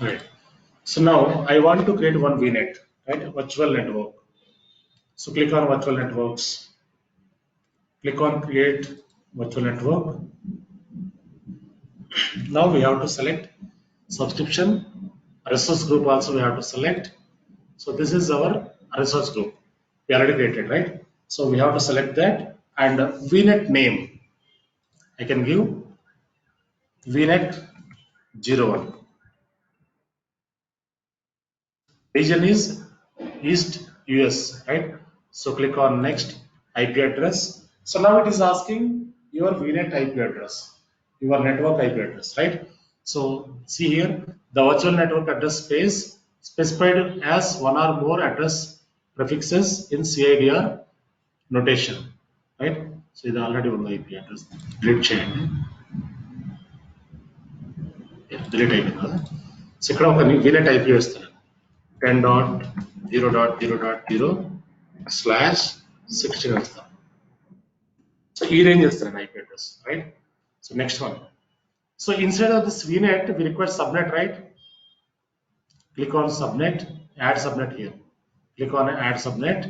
right so now I want to create one vnet right virtual network so click on virtual networks click on create virtual network now we have to select subscription resource group also we have to select so this is our resource group we already created right so we have to select that and vnet name I can give vnet 01 region is east US right so click on next IP address so now it is asking your vnet IP address your network IP address right so see here the virtual network address space specified as one or more address prefixes in CIDR notation right so ఇది already ఉన్న IP address delete చేయండి delete అయిపోయింది కదా so ఇక్కడ ఒక vnet IP వేస్తున్నాను 10.0.0.0/16 వేస్తాం so ఈ రేంజ్ చేస్తాను IP address right so next one so instead of this vnet we require subnet right click on subnet add subnet here click on add subnet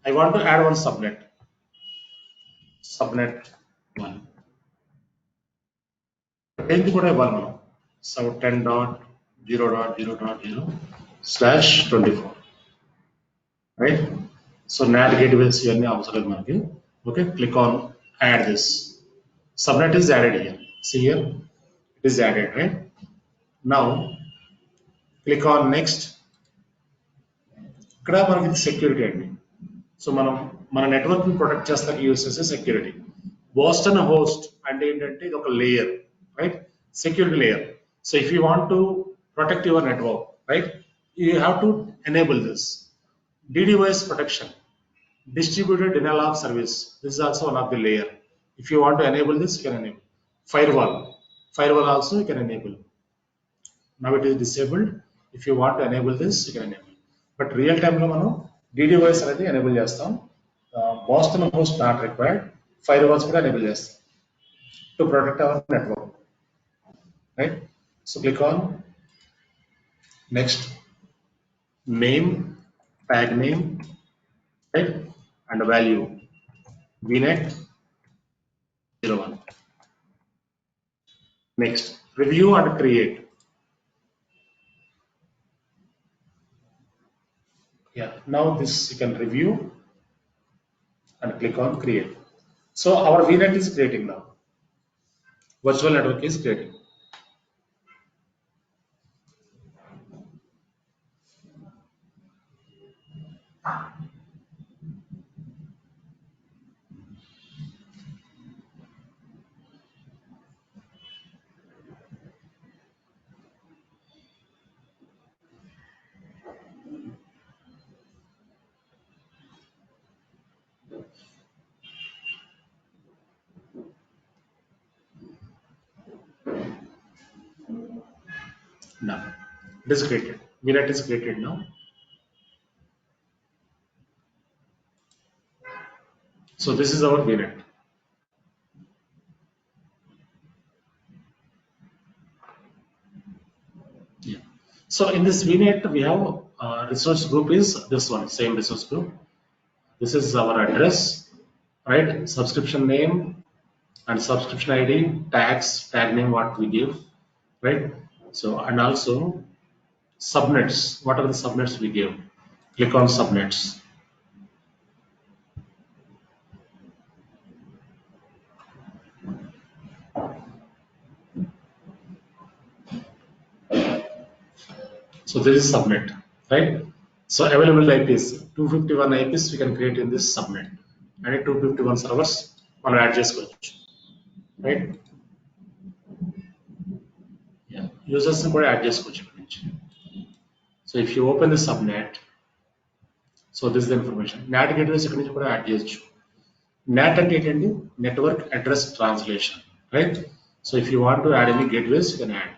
I want to add one subnet subnet 1 range కూడా ఇవ్వాలి మనం so 10.0.0.0/24 right so NAT gateways ఇవన్నీ అవసరం లేదు మనకి okay click on add this subnet is added here see here it is added right now click on next ఇక్కడ మనకి security అండి సో మనం మన నెట్వర్క్ ని ప్రొటెక్ట్ చేస్తానికి యూస్ చేసే సెక్యూరిటీ బోస్టన్ హోస్ట్ అంటే ఏంటంటే ఇది ఒక layer right security layer so if you want to protect your network right you have to enable this DDoS protection distributed denial of service this is also one of the layer if you want to enable this you can enable firewall also you can enable now it is disabled if you want to enable this you can enable but real time lo మనం DDoS అనేది enable చేస్తాం Boston host not required firewalls కూడా enable చేస్తాం to protect our network right so click on next name tag name right and value vnet 01 next review and create yeah now this you can review and click on create so our vnet is creating now virtual network is created. Now, it is created. VNet is created now. So this is our VNet. Yeah. So in this VNet, we have resource group is this one, same resource group. This is our address, right? Subscription name and subscription ID, tags, tag name what we give, right? So and also subnets. What are the subnets we give? Click on subnets. So this is subnet, right? So available IPs, 251 IPs we can create in this subnet. And 251 servers మనం add చేసుకోవచ్చు, right? Users కూడా add చేసుకోవచ్చు ఇక్కడ నుంచి. So if you open the subnet, so this the information. Not gateways ఇక్కడ నుంచి కూడా add చేయొచ్చు. నాట్ అంటే ఏంటండి? Network address translation, right? So if you want to add any gateways you can add.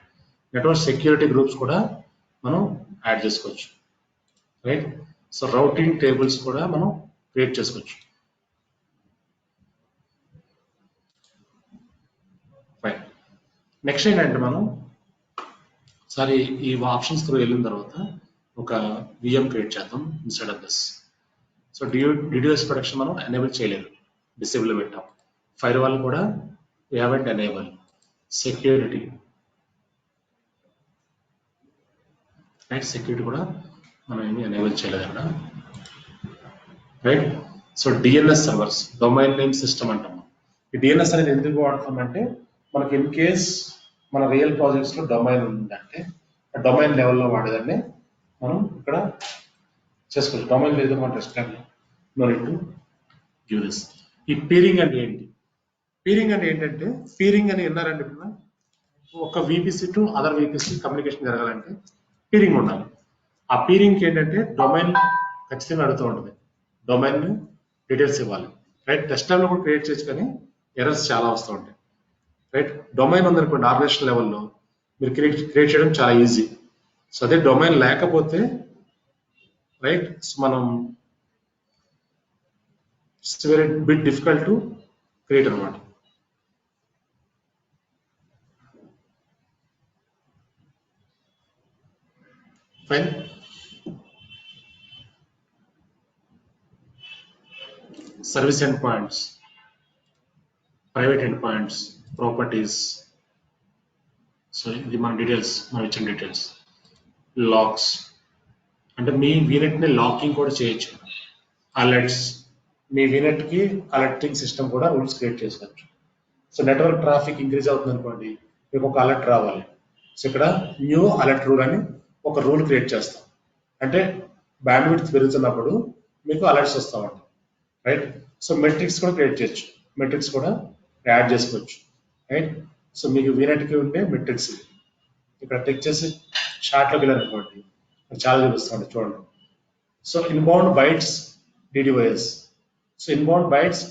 Network security groups కూడా మనం add చేసుకోవచ్చు, right? So routing tables కూడా మనం క్రియేట్ చేసుకోవచ్చు. రైట్. నెక్స్ట్ ఏంటంటే మనం ఒకసారి ఈ ఆప్షన్స్ త్రూ వెళ్ళిన తర్వాత ఒక విఎం క్రియేట్ చేద్దాం instead of this. So DDS protection మనం ఎనేబుల్ చేయలేదు, డిసేబుల్ పెట్టాం. ఫైర్ వాల్ కూడా we haven't enable. Security, right? Security కూడా మనం ఏమి ఎనేబుల్ చేయలేదు అక్కడ, right? So DNS servers, domain name system అంటాము. ఈ డిఎన్ఎస్ అనేది ఎందుకు వాడతామంటే మనకి ఇన్ కేస్ మన రియల్ ప్రాజెక్ట్స్ లో డొమైన్ ఉందంటే ఆ డొమైన్ లెవెల్లో వాడేదాన్ని మనం ఇక్కడ చేసుకోవచ్చు. డొమైన్ లేదు మన restaurant no need to give this. ఈ పీరింగ్ అంటే ఏంటి? పీరింగ్ అంటే ఏంటంటే, పీరింగ్ అని విన్నారంటే ఇప్పుడు ఒక VPC to other VPC communication జరగాలంటే పీరింగ్ ఉండాలి. ఆ పీరింగ్ ఏంటంటే డొమైన్ ఖచ్చితంగా అడుగుతూ ఉంటుంది, డొమైన్ డీటెయిల్స్ ఇవ్వాలి, రైట్? డెస్క్టాప్ లో కూడా క్రియేట్ చేయొచ్చు కానీ ఎర్రర్స్ చాలా వస్తూ ఉంటాయి, రైట్? డొమైన్ ఉందనుకోండి ఆర్గనైజేషన్ లెవెల్లో మీరు క్రియేట్ చేయడం చాలా ఈజీ. సో అదే డొమైన్ లేకపోతే, రైట్, సో మనం it's very bit difficult to create అనమాట. Fine. Service end points, private end points, properties. So ఇది మన డీటెయిల్స్, మనం ఇచ్చిన డీటెయిల్స్. లాక్స్ అంటే మీ వీనెట్ ని లాకింగ్ కూడా చేయొచ్చు. అలర్ట్స్, మీ వీనెట్ కి అలర్టింగ్ సిస్టమ్ కూడా రూల్స్ క్రియేట్ చేసుకోవచ్చు. సో నెట్వర్క్ ట్రాఫిక్ ఇంక్రీజ్ అవుతుంది అనుకోండి, మీకు ఒక అలర్ట్ రావాలి. సో ఇక్కడ న్యూ అలర్ట్ రూల్ అని ఒక రూల్ క్రియేట్ చేస్తాం. అంటే బ్యాండ్ విడ్త్ పెరుగుతున్నప్పుడు మీకు అలర్ట్స్ వస్తూ ఉంటాయి, రైట్? సో మెట్రిక్స్ కూడా క్రియేట్ చేయొచ్చు, మెట్రిక్స్ కూడా యాడ్ చేసుకోవచ్చు, రైట్? సో మీకు వీనెట్కి ఉండే మెట్రిక్స్ ఇక్కడ టెక్ చేసి షార్ట్లోకి వెళ్ళారనుకోండి చాలా చూపిస్తామండి, చూడండి. So inbound bytes DDoS, so inbound bytes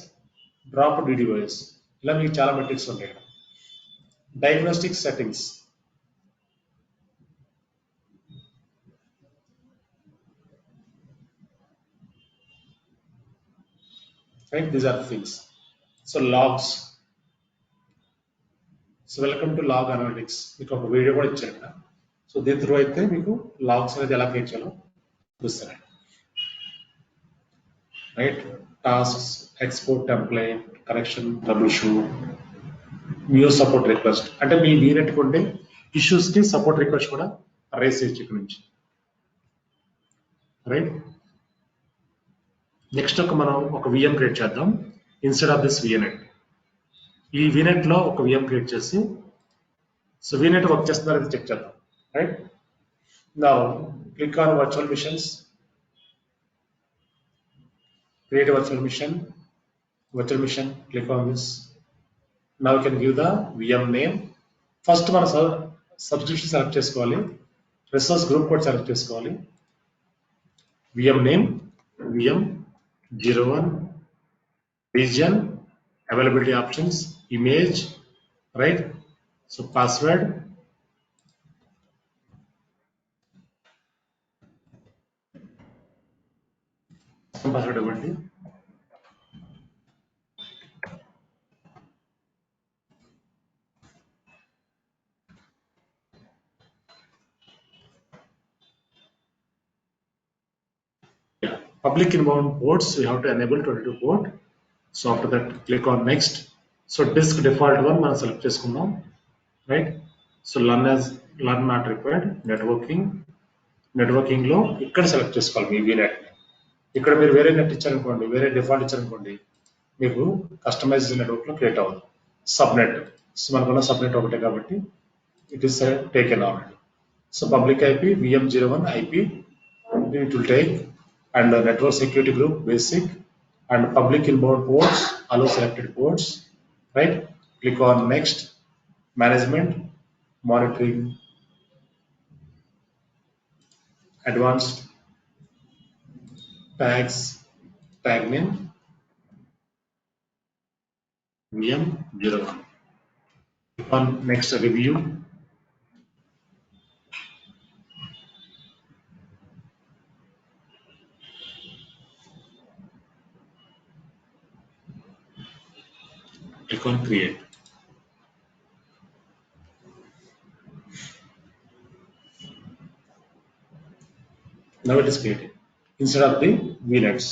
drop DDoS, ఇలా మీకు చాలా మెట్రిక్స్ ఉంటాయి ఇక్కడ. Diagnostic settings, right? These are the things. So logs. So welcome to log analytics. మీకు ఒక వీడియో కూడా ఇచ్చారు ఇక్కడ. సో దీని త్రూ అయితే మీకు లాగ్స్ అనేది ఎలా క్రియేట్ చేయాలో చూస్తారు, right? Tasks, export template, connection, trouble shoot, new support request. అంటే మీ వీనెట్కి ఉండే ఇష్యూస్ కి సపోర్ట్ రిక్వెస్ట్ కూడా రేస్ చేయొచ్చు ఇక్కడ నుంచి, రైట్? నెక్స్ట్ మనం ఒక విఎం క్రియేట్ చేద్దాం ఇన్స్టెడ్ ఆఫ్ దిస్ విఎన్ఎట్. ఈ VNet లో ఒక VM క్రియేట్ చేసి సో VNet వర్క్ చేస్తుందో అది చెక్ చేద్దాం, right? Now click on virtual missions, create a virtual mission, click on this. Now you can give the VM name. First మన subscription select చేసుకోవాలి, resource group code select చేసుకోవాలి, VM name, VM01, region, availability options, image, right? So password, ఇవ్వండి. Yeah. Public inbound ports, we have to enable 22 port. So after that, click on next. So disk default one మనం select చేసుకుందాం, right? So learn not required, networking లో ఇక్కడ select చేసుకోవాలి మీ VNet. ఇక్కడ మీరు వేరే net ఇచ్చారనుకోండి, వేరే డిఫాల్ట్ ఇచ్చారనుకోండి, మీకు కస్టమైజ్ నెట్వర్క్ లో క్రియేట్ అవ్వదు. సబ్నెట్, సో మనకున్న సబ్నెట్ ఒకటే కాబట్టి it is taken already. So public IP VM01 IP it will take, and network security group basic, and public inbound ports, allow selected ports, right? Click on next, management, monitoring, advanced, tags, tag name VM01. Click on next, review, click on create. Now it is created instead of the VNets.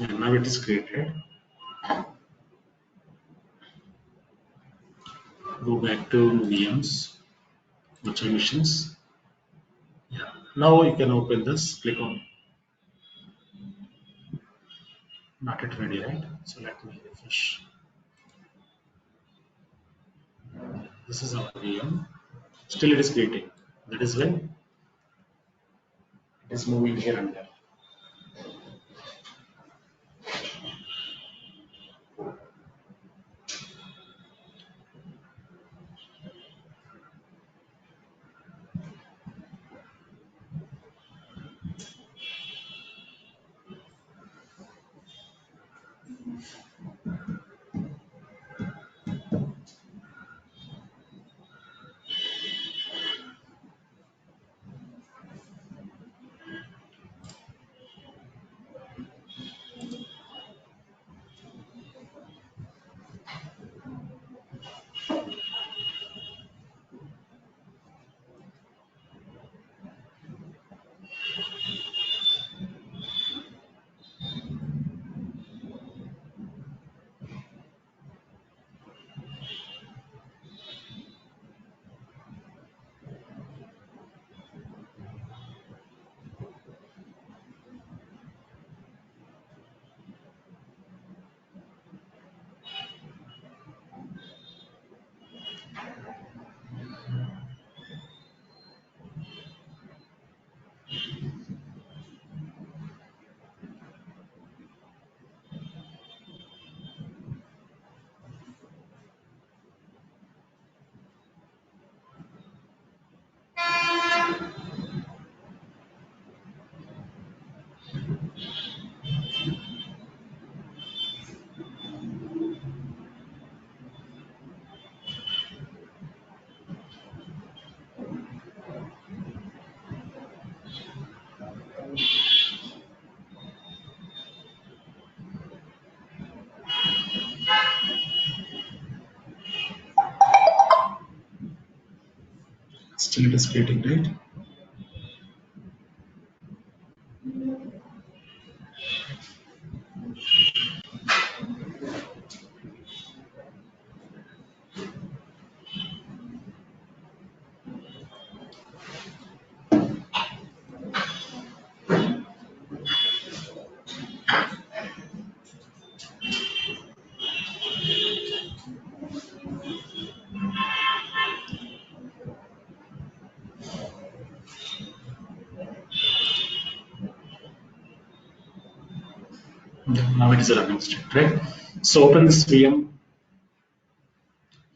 And now it is created. Go back to VMs, virtual machines. Yeah. Now you can open this. Click on. Not yet ready, right? So let me refresh. This is our VM. Still it is creating. That is when it is moving here and there. Still it is creating, right? Yeah, now it is running straight, right? So open this VM.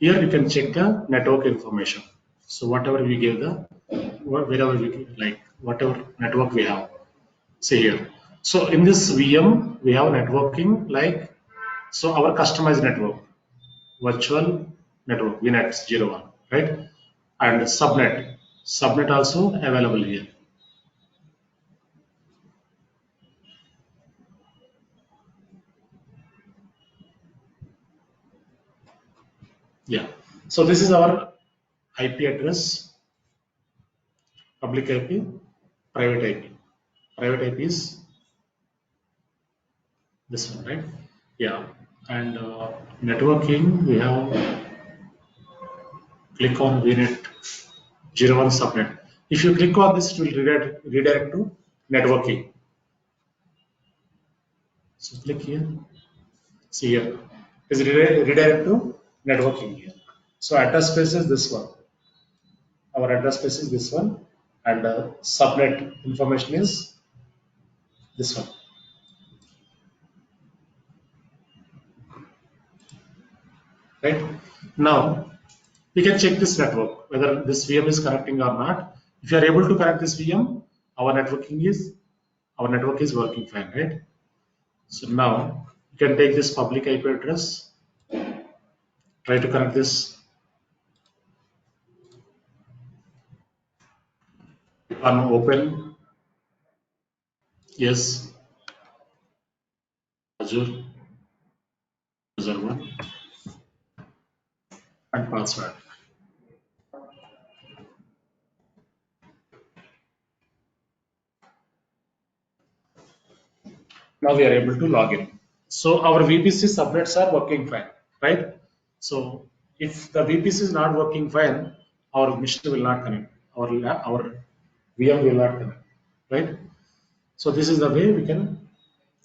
Here you can check the network information. So whatever we gave wherever we like, whatever network we have, see here. So in this VM, we have networking like, so our customized network, virtual network, VNet 01, right? And subnet also available here. Yeah. So this is our IP address, public IP, private IP. Private IP is this one, right? Yeah. And networking, we have click on VNet 01 subnet. If you click on this, it will redirect to networking. So click here. See here. It is redirect to networking here. So address space is this one. Our address space is this one, and subnet information is this one. Right now, we can check this network whether this VM is connecting or not. If you are able to connect this VM, our network is working fine, right? So now you can take this public IP address, try to connect this on open, yes, Azure user one and password. Now we are able to log in. So our VPC subnets are working fine, right? So if the VPC is not working fine, our machine will not connect, our VM will not connect, right? So this is the way we can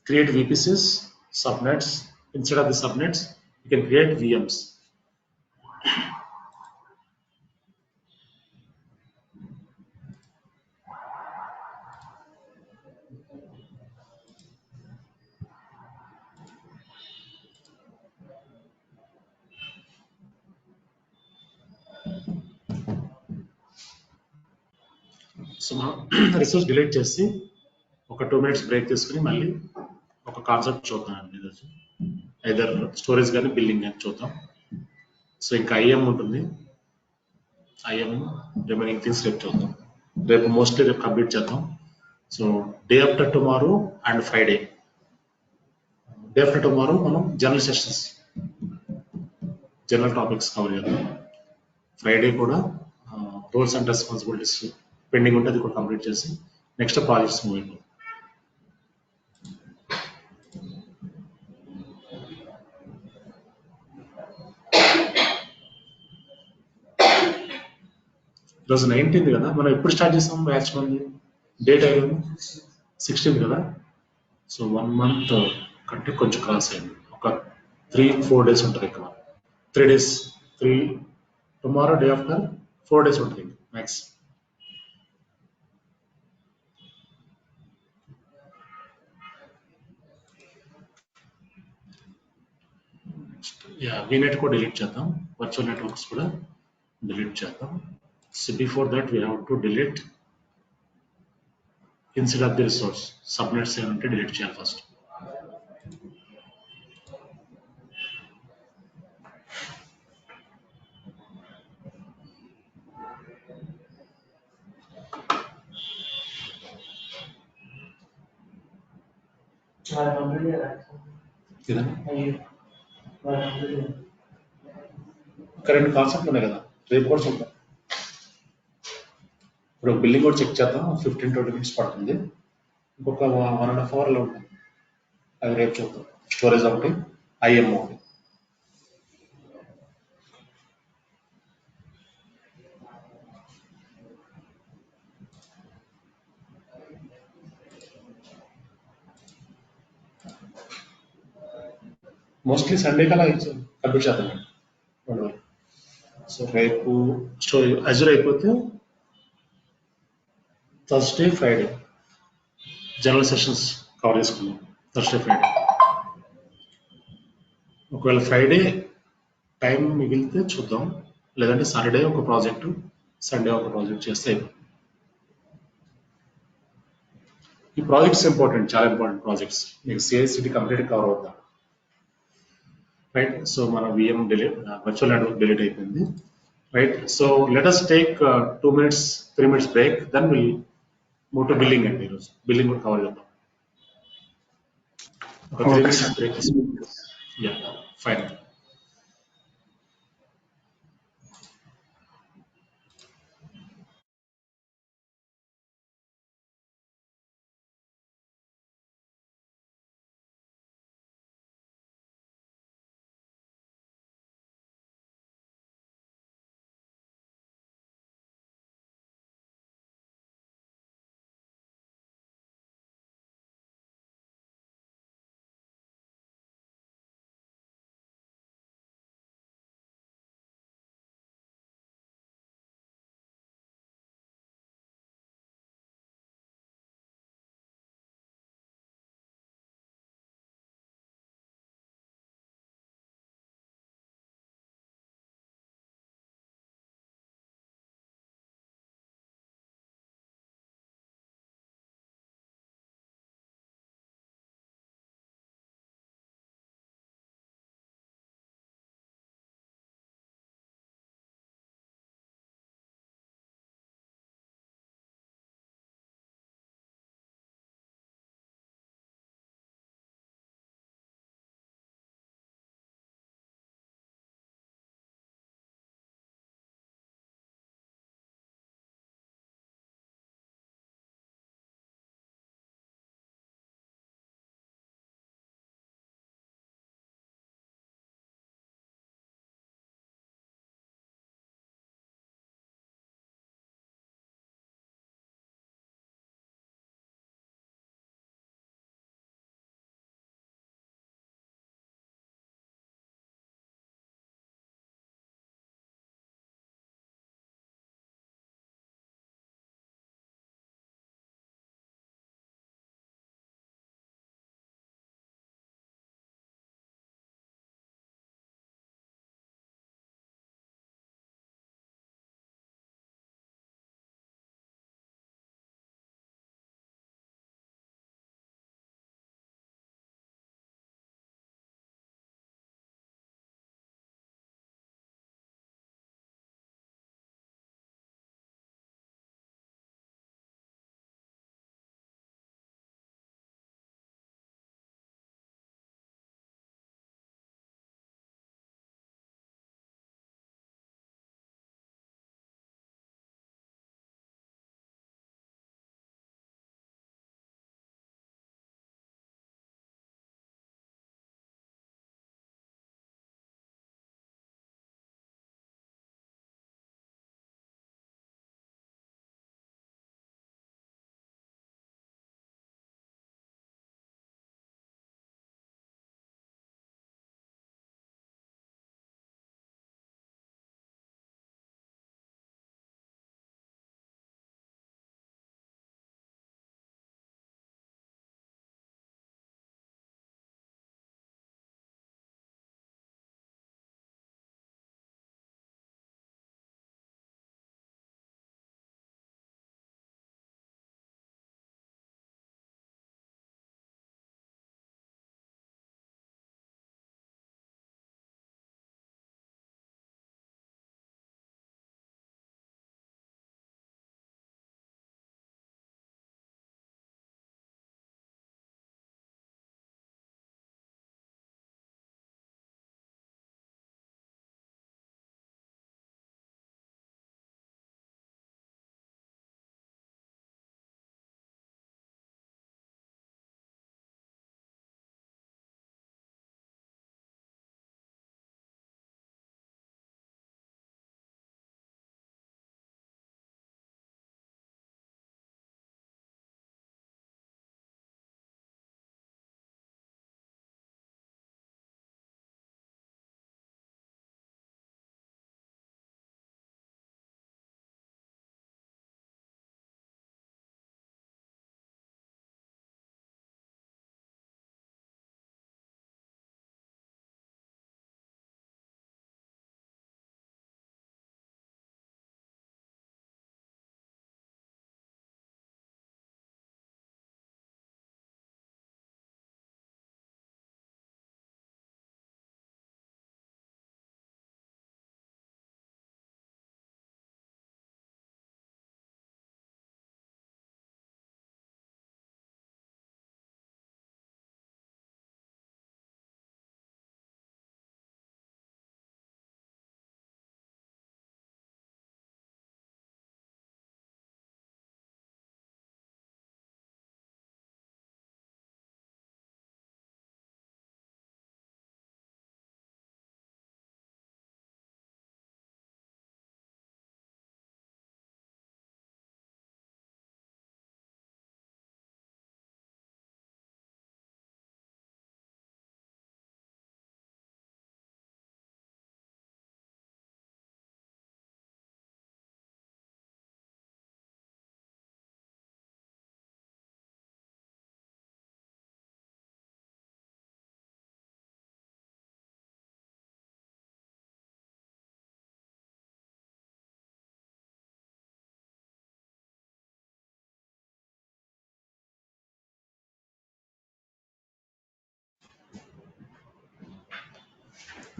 create VPCs, subnets. Instead of the subnets, we can create VMs. So మనం resource delete చేసి ఒక 2 minutes break తీసుకుని మళ్ళీ ఒక concept చూద్దాం అండి ఈరోజు either storage కానీ బిల్డింగ్ కానీ చూద్దాం సో ఇంకా ఐఎం ఉంటుంది ఐఎం రిమైనింగ్ థింగ్స్ రేపు చూద్దాం రేపు మోస్ట్లీ రేపు కంప్లీట్ చేద్దాం so day after tomorrow and Friday day after tomorrow మనం general sessions general topics cover చేద్దాం ఫ్రైడే కూడా రోల్స్ అండ్ రెస్పాన్సిబిలిటీస్ పెండింగ్ ఉంటే అది కూడా కంప్లీట్ చేసి నెక్స్ట్ ప్రాజెక్ట్స్ మూవ్ అయిపోతాం ఈరోజు 19th కదా మనం ఎప్పుడు స్టార్ట్ చేసాం బ్యాచ్ మంది డేట్ అయ్యింది 16th కదా సో 1 month కంటే కొంచెం క్రాస్ అయింది ఒక 3-4 days ఉంటుంది ఇక్కడ 3 days tomorrow day after 4 days ఉంటుంది మ్యాక్స్ VNet కూడా డిలీట్ చేద్దాం వర్చువల్ నెట్వర్క్స్ కూడా డిలీట్ చేద్దాం so before that we have to delete instead of the resource subnets ఏమంటే డిలీట్ చేయాలి ఫస్ట్ కరెంట్ కాన్సెప్ట్ ఉన్నాయి కదా రేపు కూడా చూద్దాం ఇప్పుడు బిల్లింగ్ కూడా చెక్ చేద్దాం 15-20 మినిట్స్ పడుతుంది ఇంకొక 1.5 అవర్లో ఉంటుంది అది రేపు చూద్దాం స్టోరేజ్ ఒకటి ఐఎం ఒకటి మోస్ట్లీ సండే కల్లా కంప్లీట్ చేద్దామండి 2 సో రేపు స్టోరీ అజూర్ అయిపోతే Thursday Friday general sessions cover చేసుకున్నాం థర్స్డే ఫ్రైడే ఒకవేళ ఫ్రైడే టైం మిగిలితే చూద్దాం లేదంటే సాటర్డే ఒక ప్రాజెక్ట్ సండే ఒక ప్రాజెక్ట్ చేస్తే అయిపోతుంది. ఈ ప్రాజెక్ట్స్ ఇంపార్టెంట్ చాలా ఇంపార్టెంట్ ప్రాజెక్ట్స్ మీకు సిఐసిటీ కంప్లీట్ కవర్ అవుతాం రైట్ సో మన VM delete virtual network delete అయిపోయింది right so let us take 2 minutes 3 minutes break then will move to billing అండి ఈరోజు బిల్లింగ్ కూడా కవర్ చేద్దాం ఒక 3 Okay, minutes sir. Break yeah fine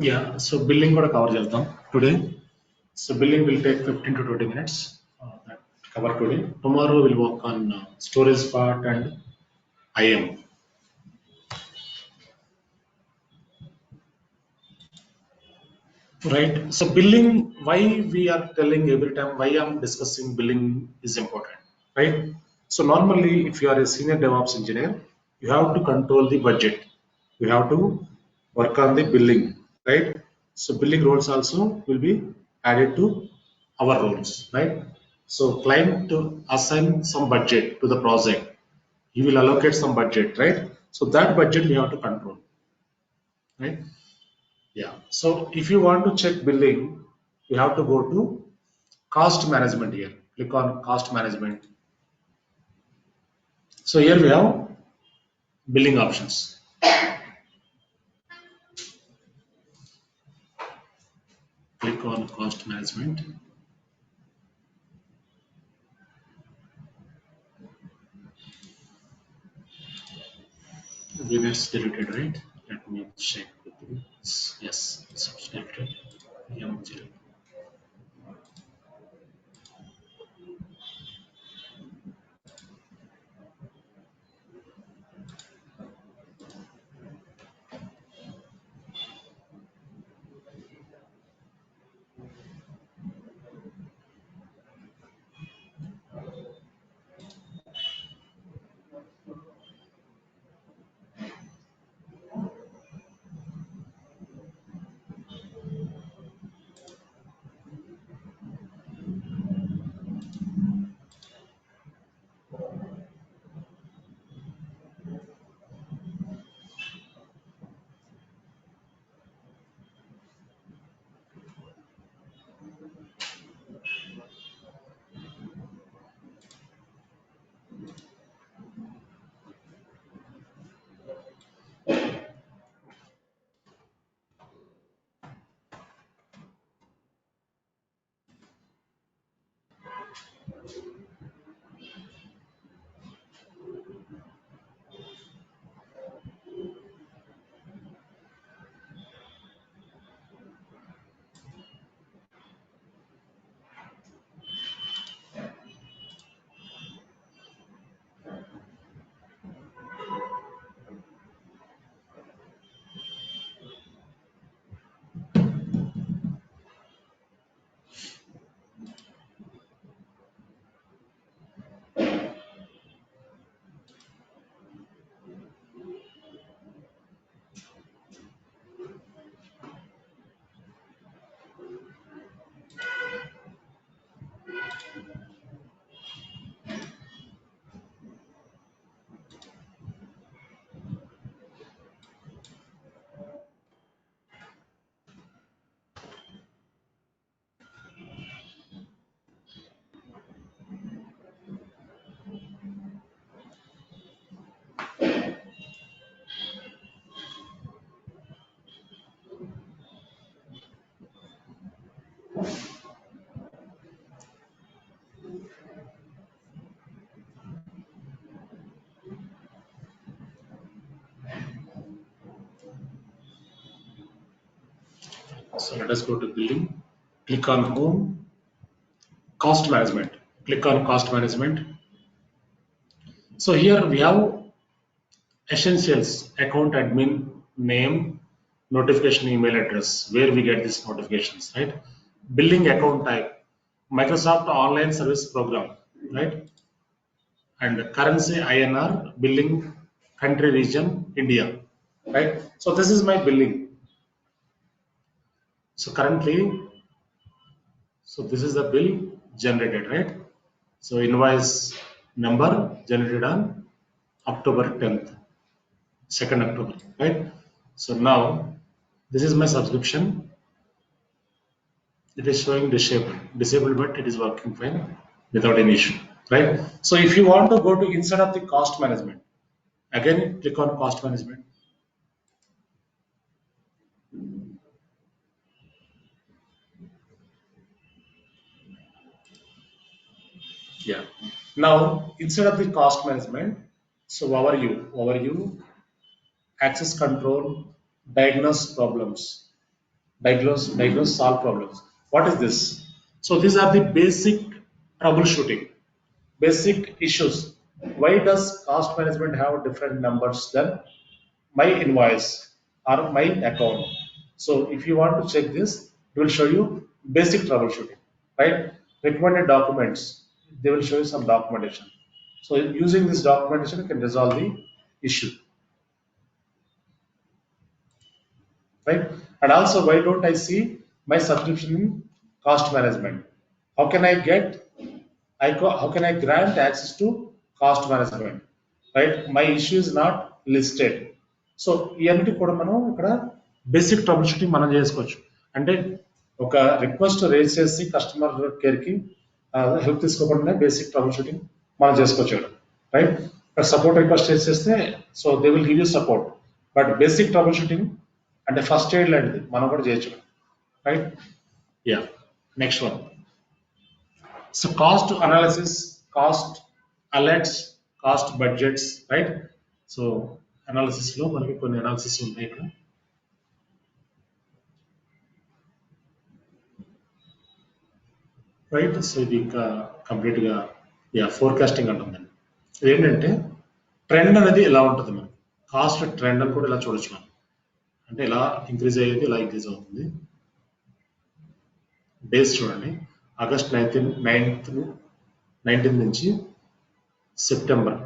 Yeah, so billing కూడా cover చేద్దాం today. So billing will take 15 to 20 minutes. That cover today. Tomorrow we'll work on storage part and IM. Right. So billing, why we are telling every time, why I'm discussing billing is important, right? So normally, if you are a senior DevOps engineer, you have to control the budget. You have to work on the billing, right? So billing roles also will be added to our roles, right? So client to assign some budget to the project. He will allocate some budget, right? So that budget we have to control, right? Yeah. So if you want to check billing, you have to go to cost management here. Click on cost management. So here we have billing options. Click on cost management. It's deleted, right? Let me check with you. Yes, it's deleted. M0. So let us go to billing. Click on home, cost management. Click on cost management. So here we have essentials, account admin, name, notification email address, where we get these notifications, right? Billing account type, Microsoft Online Service Program, right? And currency INR, billing country region, India, right? So this is my billing. So currently, so this is the bill generated, right? So invoice number generated on October 10th, 2nd October, right? So now this is my subscription. It is showing disabled, but it is working fine without any issue, right? So if you want to go to inside of the cost management, again click on cost management. Yeah. Now instead of the cost management, so overview, access control, diagnose problems. diagnose, solve problems. What is this? So these are the basic troubleshooting, basic issues. Why does cost management have different numbers than my invoice or my account? So if you want to check this, it will show you basic troubleshooting, right? Recommended documents, they will show you some documentation. So using this documentation, you can resolve the issue, right? And also, why don't I see my subscription in cost management? How can I get, how can I grant access to cost management, right? My issue is not listed. So ఇవన్నీ కూడా మనం ఇక్కడ basic trouble shooting మనం చేసుకోవచ్చు. అంటే ఒక request raise చేసి customer కేర్కి హెల్ప్ తీసుకోకుండా బేసిక్ ట్రబుల్ షూటింగ్ మనం చేసుకోవచ్చు ఇక్కడ, రైట్? సపోర్ట్ రిక్వెస్ట్ రేజ్ చేస్తే so they will give you support, but basic trouble shooting అంటే ఫస్ట్ ఎయిడ్ లాంటిది మనం కూడా చేయొచ్చు, right? Yeah, next one. So cost analysis, cost alerts, cost budgets, right? So analysis లో మనకి కొన్ని అనాలిసిస్ ఉంటాయి ఇక్కడ. రైట్, సో ఇది ఇంకా కంప్లీట్ గా ఫోర్కాస్టింగ్ అంటుందండి. ఏంటంటే ట్రెండ్ అనేది ఎలా ఉంటుంది, మనకి కాస్ట్ ట్రెండ్ అని కూడా ఇలా చూడొచ్చు మనం. అంటే ఇలా ఇంక్రీజ్ అయ్యేది ఇలా ఇంక్రీజ్ అవుతుంది. డేస్ చూడండి, ఆగస్ట్ 19 నుంచి సెప్టెంబర్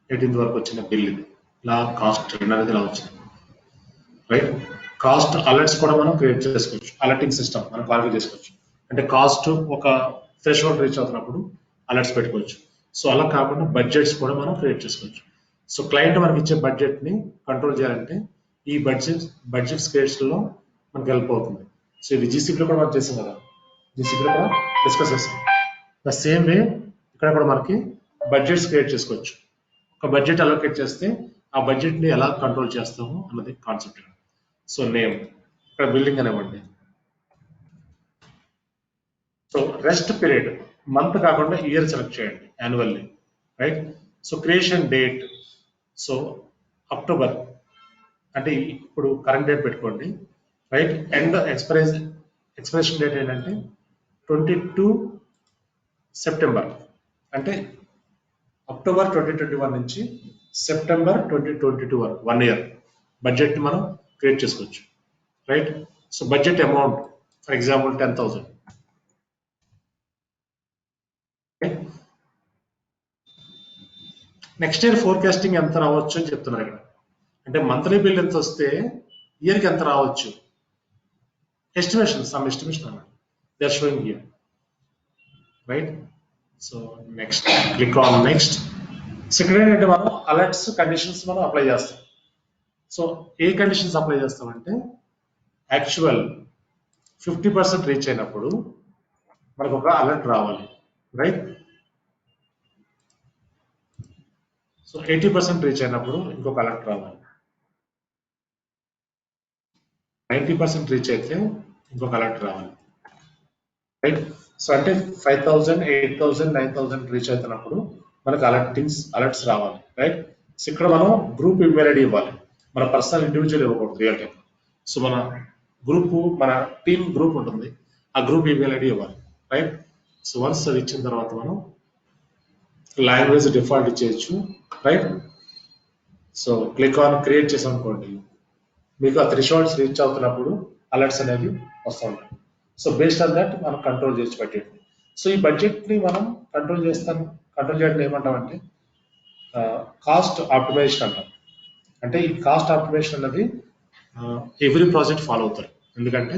18 వరకు వచ్చిన బిల్ ఇది. ఇలా కాస్ట్ ట్రెండ్ అనేది ఇలా వచ్చింది, రైట్? కాస్ట్ అలర్ట్స్ కూడా మనం క్రియేట్ చేసుకోవచ్చు, అలర్టింగ్ సిస్టమ్ మనం కాన్ఫిగర్ చేసుకోవచ్చు. అంటే కాస్ట్ ఒక థ్రెషోల్డ్ రీచ్ అవుతున్నప్పుడు అలర్ట్స్ పెట్టుకోవచ్చు. సో అలా కాకుండా బడ్జెట్స్ కూడా మనం క్రియేట్ చేసుకోవచ్చు. సో క్లయింట్ మనకి ఇచ్చే బడ్జెట్ ని కంట్రోల్ చేయాలంటే ఈ బడ్జెట్స్ క్రియేట్స్ లో మనకి హెల్ప్ అవుతుంది. సో ఇది జీసీపీలో కూడా మనం చేసాం కదా, జీసీపీలో కూడా డిస్కస్ చేస్తాం. ద సేమ్ వే ఇక్కడ కూడా మనకి బడ్జెట్స్ క్రియేట్ చేసుకోవచ్చు. ఒక బడ్జెట్ అలొకేట్ చేస్తే ఆ బడ్జెట్ ని ఎలా కంట్రోల్ చేస్తాము అన్నది కాన్సెప్ట్. సో నేమ్ ఇక్కడ బిల్డింగ్ అనేవ్వండి. సో రెస్ట్ పీరియడ్ మంత్ కాకుండా ఇయర్ సెలెక్ట్ చేయండి, annually, right? So creation date, so October అంటే ఇప్పుడు కరెంట్ డేట్ పెట్టుకోండి, రైట్? అండ్ ఎక్స్పిరేషన్ డేట్ ఏంటంటే 22 సెప్టెంబర్, అంటే అక్టోబర్ 2021 నుంచి సెప్టెంబర్ 2022 వరకు 1 ఇయర్ బడ్జెట్ ని మనం క్రియేట్ చేసుకోవచ్చు, right? So budget amount for example 10,000. Next year forecasting ఎంత రావచ్చు అని చెప్తున్నారు ఇక్కడ. అంటే మంత్లీ బిల్ ఎంత వస్తే ఇయర్కి ఎంత రావచ్చు, ఎస్టిమేషన్, సమ్ ఎస్టిమేషన్ అన్నమాట. They are showing here, right? So next, click on next. So ఇక్కడ ఏంటంటే మనం అలర్ట్స్ కండిషన్స్ మనం అప్లై చేస్తాం. సో ఏ కండిషన్స్ అప్లై చేస్తామంటే యాక్చువల్ 50% రీచ్ అయినప్పుడు మనకు ఒక అలర్ట్ రావాలి, రైట్? సో 80% రీచ్ అయినప్పుడు ఇంకొక అలర్ట్ రావాలి, 90% రీచ్ అయితే ఇంకొక అలర్ట్ రావాలి, రైట్? సో అంటే 5,000, 8,000, 9,000 రీచ్ అవుతున్నప్పుడు మనకు అలర్ట్స్ రావాలి, రైట్? సో ఇక్కడ మనం గ్రూప్ ఈమెయిల్ ఐడి ఇవ్వాలి, మన పర్సనల్ ఇండివిజువల్ ఇవ్వకూడదు రియల్ టైం. సో మన మన టీమ్ గ్రూప్ ఉంటుంది, ఆ గ్రూప్ ఈమెయిల్ ఐడి ఇవ్వాలి, రైట్? సో వన్స్ అది ఇచ్చిన తర్వాత మనం లాంగ్వేజ్ డిఫాల్ట్ ఇచ్చేయచ్చు, right? So click on create చేసాం అనుకోండి, మీకు ఆ థ్రెషోల్డ్స్ రీచ్ అవుతున్నప్పుడు అలర్ట్స్ అనేవి వస్తూ ఉంటాయి. సో బేస్డ్ ఆన్ దట్ మనం కంట్రోల్ చేయొచ్చు బడ్జెట్ ని. సో ఈ బడ్జెట్ ని మనం కంట్రోల్ చేయడం ఏమంటామంటే కాస్ట్ ఆప్టిమైజేషన్ అంటాం. అంటే ఈ కాస్ట్ ఆప్టిమైజేషన్ అనేది ఎవ్రీ ప్రాజెక్ట్ ఫాలో అవుతారు, ఎందుకంటే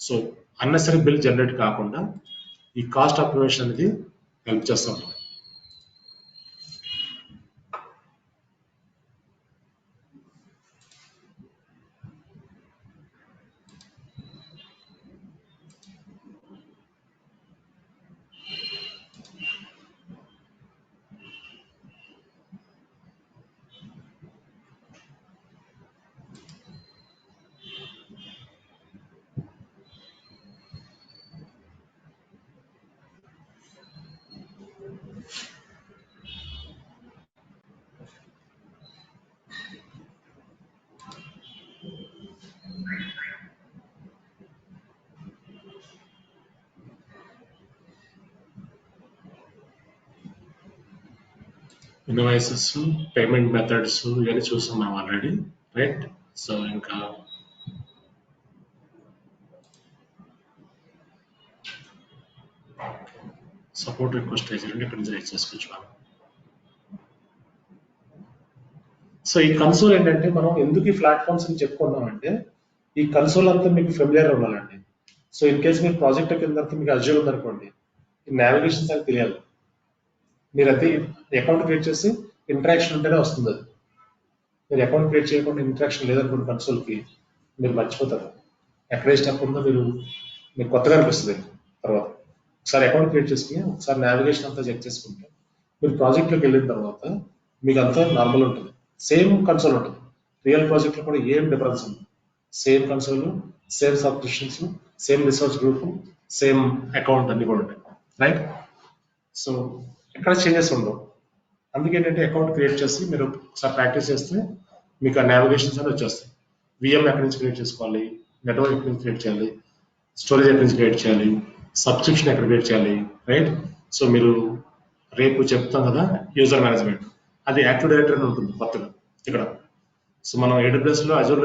సో అన్నెసరీ బిల్ జనరేట్ కాకుండా ఈ కాస్ట్ ఆప్టిమైజేషన్ అనేది హెల్ప్ చేస్తూ ఉంటుంది. ఇన్వాయిసెస్, పేమెంట్ మెథడ్స్ ఇవన్నీ చూసాం మనం ఆల్రెడీ, రైట్? సో ఇంకా సపోర్ట్ రిక్వెస్ట్ రేజ్ ఇక్కడ నుంచి రేజ్ చేసుకోవచ్చు మనం. సో ఈ కన్సోల్ ఏంటంటే మనం ఎందుకు ఈ ప్లాట్ఫామ్స్ అని చెప్పుకున్నామంటే ఈ కన్సోల్ అంతా మీకు ఫెమిలియర్ ఉండాలండి. సో ఇన్ కేస్ మీరు ప్రాజెక్ట్ కింద తర్వాత మీకు అజ్యూర్ ఉందనుకోండి, ఈ నావిగేషన్స్ అని తెలియాలి. మీరు అయితే అకౌంట్ క్రియేట్ చేసి ఇంటరాక్షన్ ఉంటేనే వస్తుంది అది. మీరు అకౌంట్ క్రియేట్ చేయకుండా ఇంటరాక్షన్ లేదనుకోండి కన్సోల్కి, మీరు మర్చిపోతారు. ఎక్కడ స్టెప్ ఉందో మీకు కొత్తగా అనిపిస్తుంది. తర్వాత ఒకసారి అకౌంట్ క్రియేట్ చేసుకుని ఒకసారి నావిగేషన్ అంతా చెక్ చేసుకుంటే మీరు ప్రాజెక్ట్లోకి వెళ్ళిన తర్వాత మీకు అంతా నార్మల్ ఉంటుంది. సేమ్ కన్సోల్ ఉంటుంది. రియల్ ప్రాజెక్ట్లో కూడా ఏం డిఫరెన్స్ ఉంది. Same console, same subscriptions, same resource group, same account అన్ని కూడా ఉంటాయి, రైట్? సో ఎక్కడ చేంజెస్ ఉండవు. అందుకేంటంటే అకౌంట్ క్రియేట్ చేసి మీరు ఒకసారి ప్రాక్టీస్ చేస్తే మీకు ఆ నావిగేషన్స్ అని వచ్చేస్తాయి. విఎం ఎక్కడి నుంచి క్రియేట్ చేసుకోవాలి, నెట్వర్క్ ఎక్కడి నుంచి క్రియేట్ చేయాలి, స్టోరేజ్ ఎక్కడి నుంచి క్రియేట్ చేయాలి, సబ్స్క్రిప్షన్ ఎక్కడ క్రియేట్ చేయాలి, రైట్? సో మీరు రేపు చెప్తాం కదా యూజర్ మేనేజ్మెంట్, అది యాక్టివ్ డైరెక్టరీ అని ఉంటుంది కొత్తగా ఇక్కడ. సో మనం AWSలో అజూర్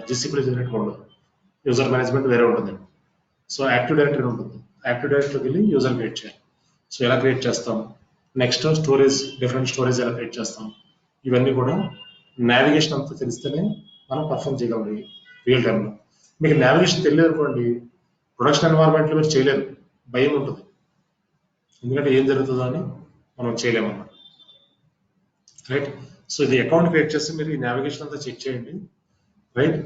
GCPలో చేసినట్టు ఉండదు, యూజర్ మేనేజ్మెంట్ వేరే ఉంటుంది. సో యాక్టివ్ డైరెక్టరీ ఉంటుంది. యాక్టివ్ డైరెక్టరీకి వెళ్ళి యూజర్ క్రియేట్ చేయాలి. సో ఎలా క్రియేట్ చేస్తాం, నెక్స్ట్ స్టోరేజ్, డిఫరెంట్ స్టోరేజ్ ఎలా క్రియేట్ చేస్తాం, ఇవన్నీ కూడా నావిగేషన్ అంతా తెలిస్తేనే మనం పర్ఫామ్ చేయగలం రియల్ టైంలో. మీకు నావిగేషన్ తెలియదు అనుకోండి, ప్రొడక్షన్ ఎన్వైరన్మెంట్లో మీరు చేయలేరు, భయం ఉంటుంది. ఎందుకంటే ఏం జరుగుతుందో అని మనం చేయలేము అన్నమాట, రైట్? సో ఇది అకౌంట్ క్రియేట్ చేసి మీరు ఈ నావిగేషన్ అంతా చెక్ చేయండి, రైట్?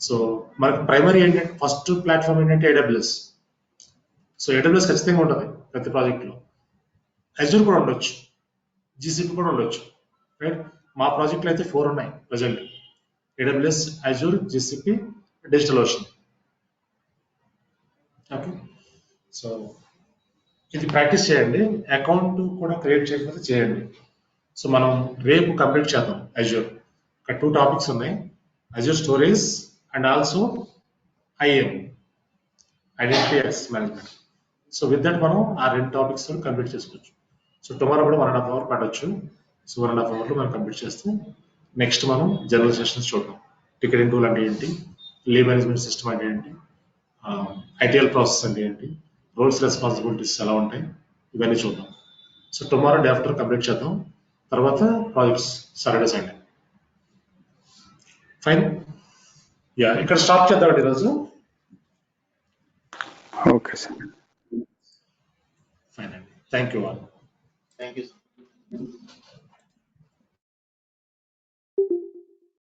సో మనకి ప్రైమరీ ఏంటంటే ఫస్ట్ ప్లాట్ఫామ్ ఏంటంటే AWS. సో AWS ఖచ్చితంగా ఉంటుంది ప్రతి ప్రాజెక్ట్లో. అజూర్ కూడా ఉండొచ్చు, GCP కూడా ఉండొచ్చు, రైట్? మా ప్రాజెక్ట్లో అయితే 4 ఉన్నాయి present: AWS, Azure, GCP, DigitalOcean. Okay, so ఇది ప్రాక్టీస్ చేయండి. అకౌంట్ కూడా క్రియేట్ చేయకపోతే చేయండి. సో మనం రేపు కంప్లీట్ చేద్దాం అజూర్. ఇక్కడ 2 టాపిక్స్ ఉన్నాయి, Azure storage and also IAM, identity access management. So with that మనం ఆ 2 టాపిక్స్ కంప్లీట్ చేసుకోవచ్చు. సో టుమారో కూడా 1.5 అవర్ పట్టవచ్చు. సో 1.5 అవర్లో మనం కంప్లీట్ చేస్తే నెక్స్ట్ మనం జనరల్ సెషన్స్ చూద్దాం. టికెటింగ్ టూల్ అంటే ఏంటి, లీవ్ మేనేజ్మెంట్ సిస్టమ్ అంటే ఏంటి, ITL ప్రాసెస్ అంటే ఏంటి, రోల్స్ రెస్పాన్సిబిలిటీస్ ఎలా ఉంటాయి, ఇవన్నీ చూద్దాం. So tomorrow day after complete చేద్దాం. తర్వాత projects Saturday Sunday. Fine, yeah ఇక్కడ స్టాప్ చేద్దాం ఈరోజు. Okay sir. ఫైన్ అండి, thank you all. Thank you.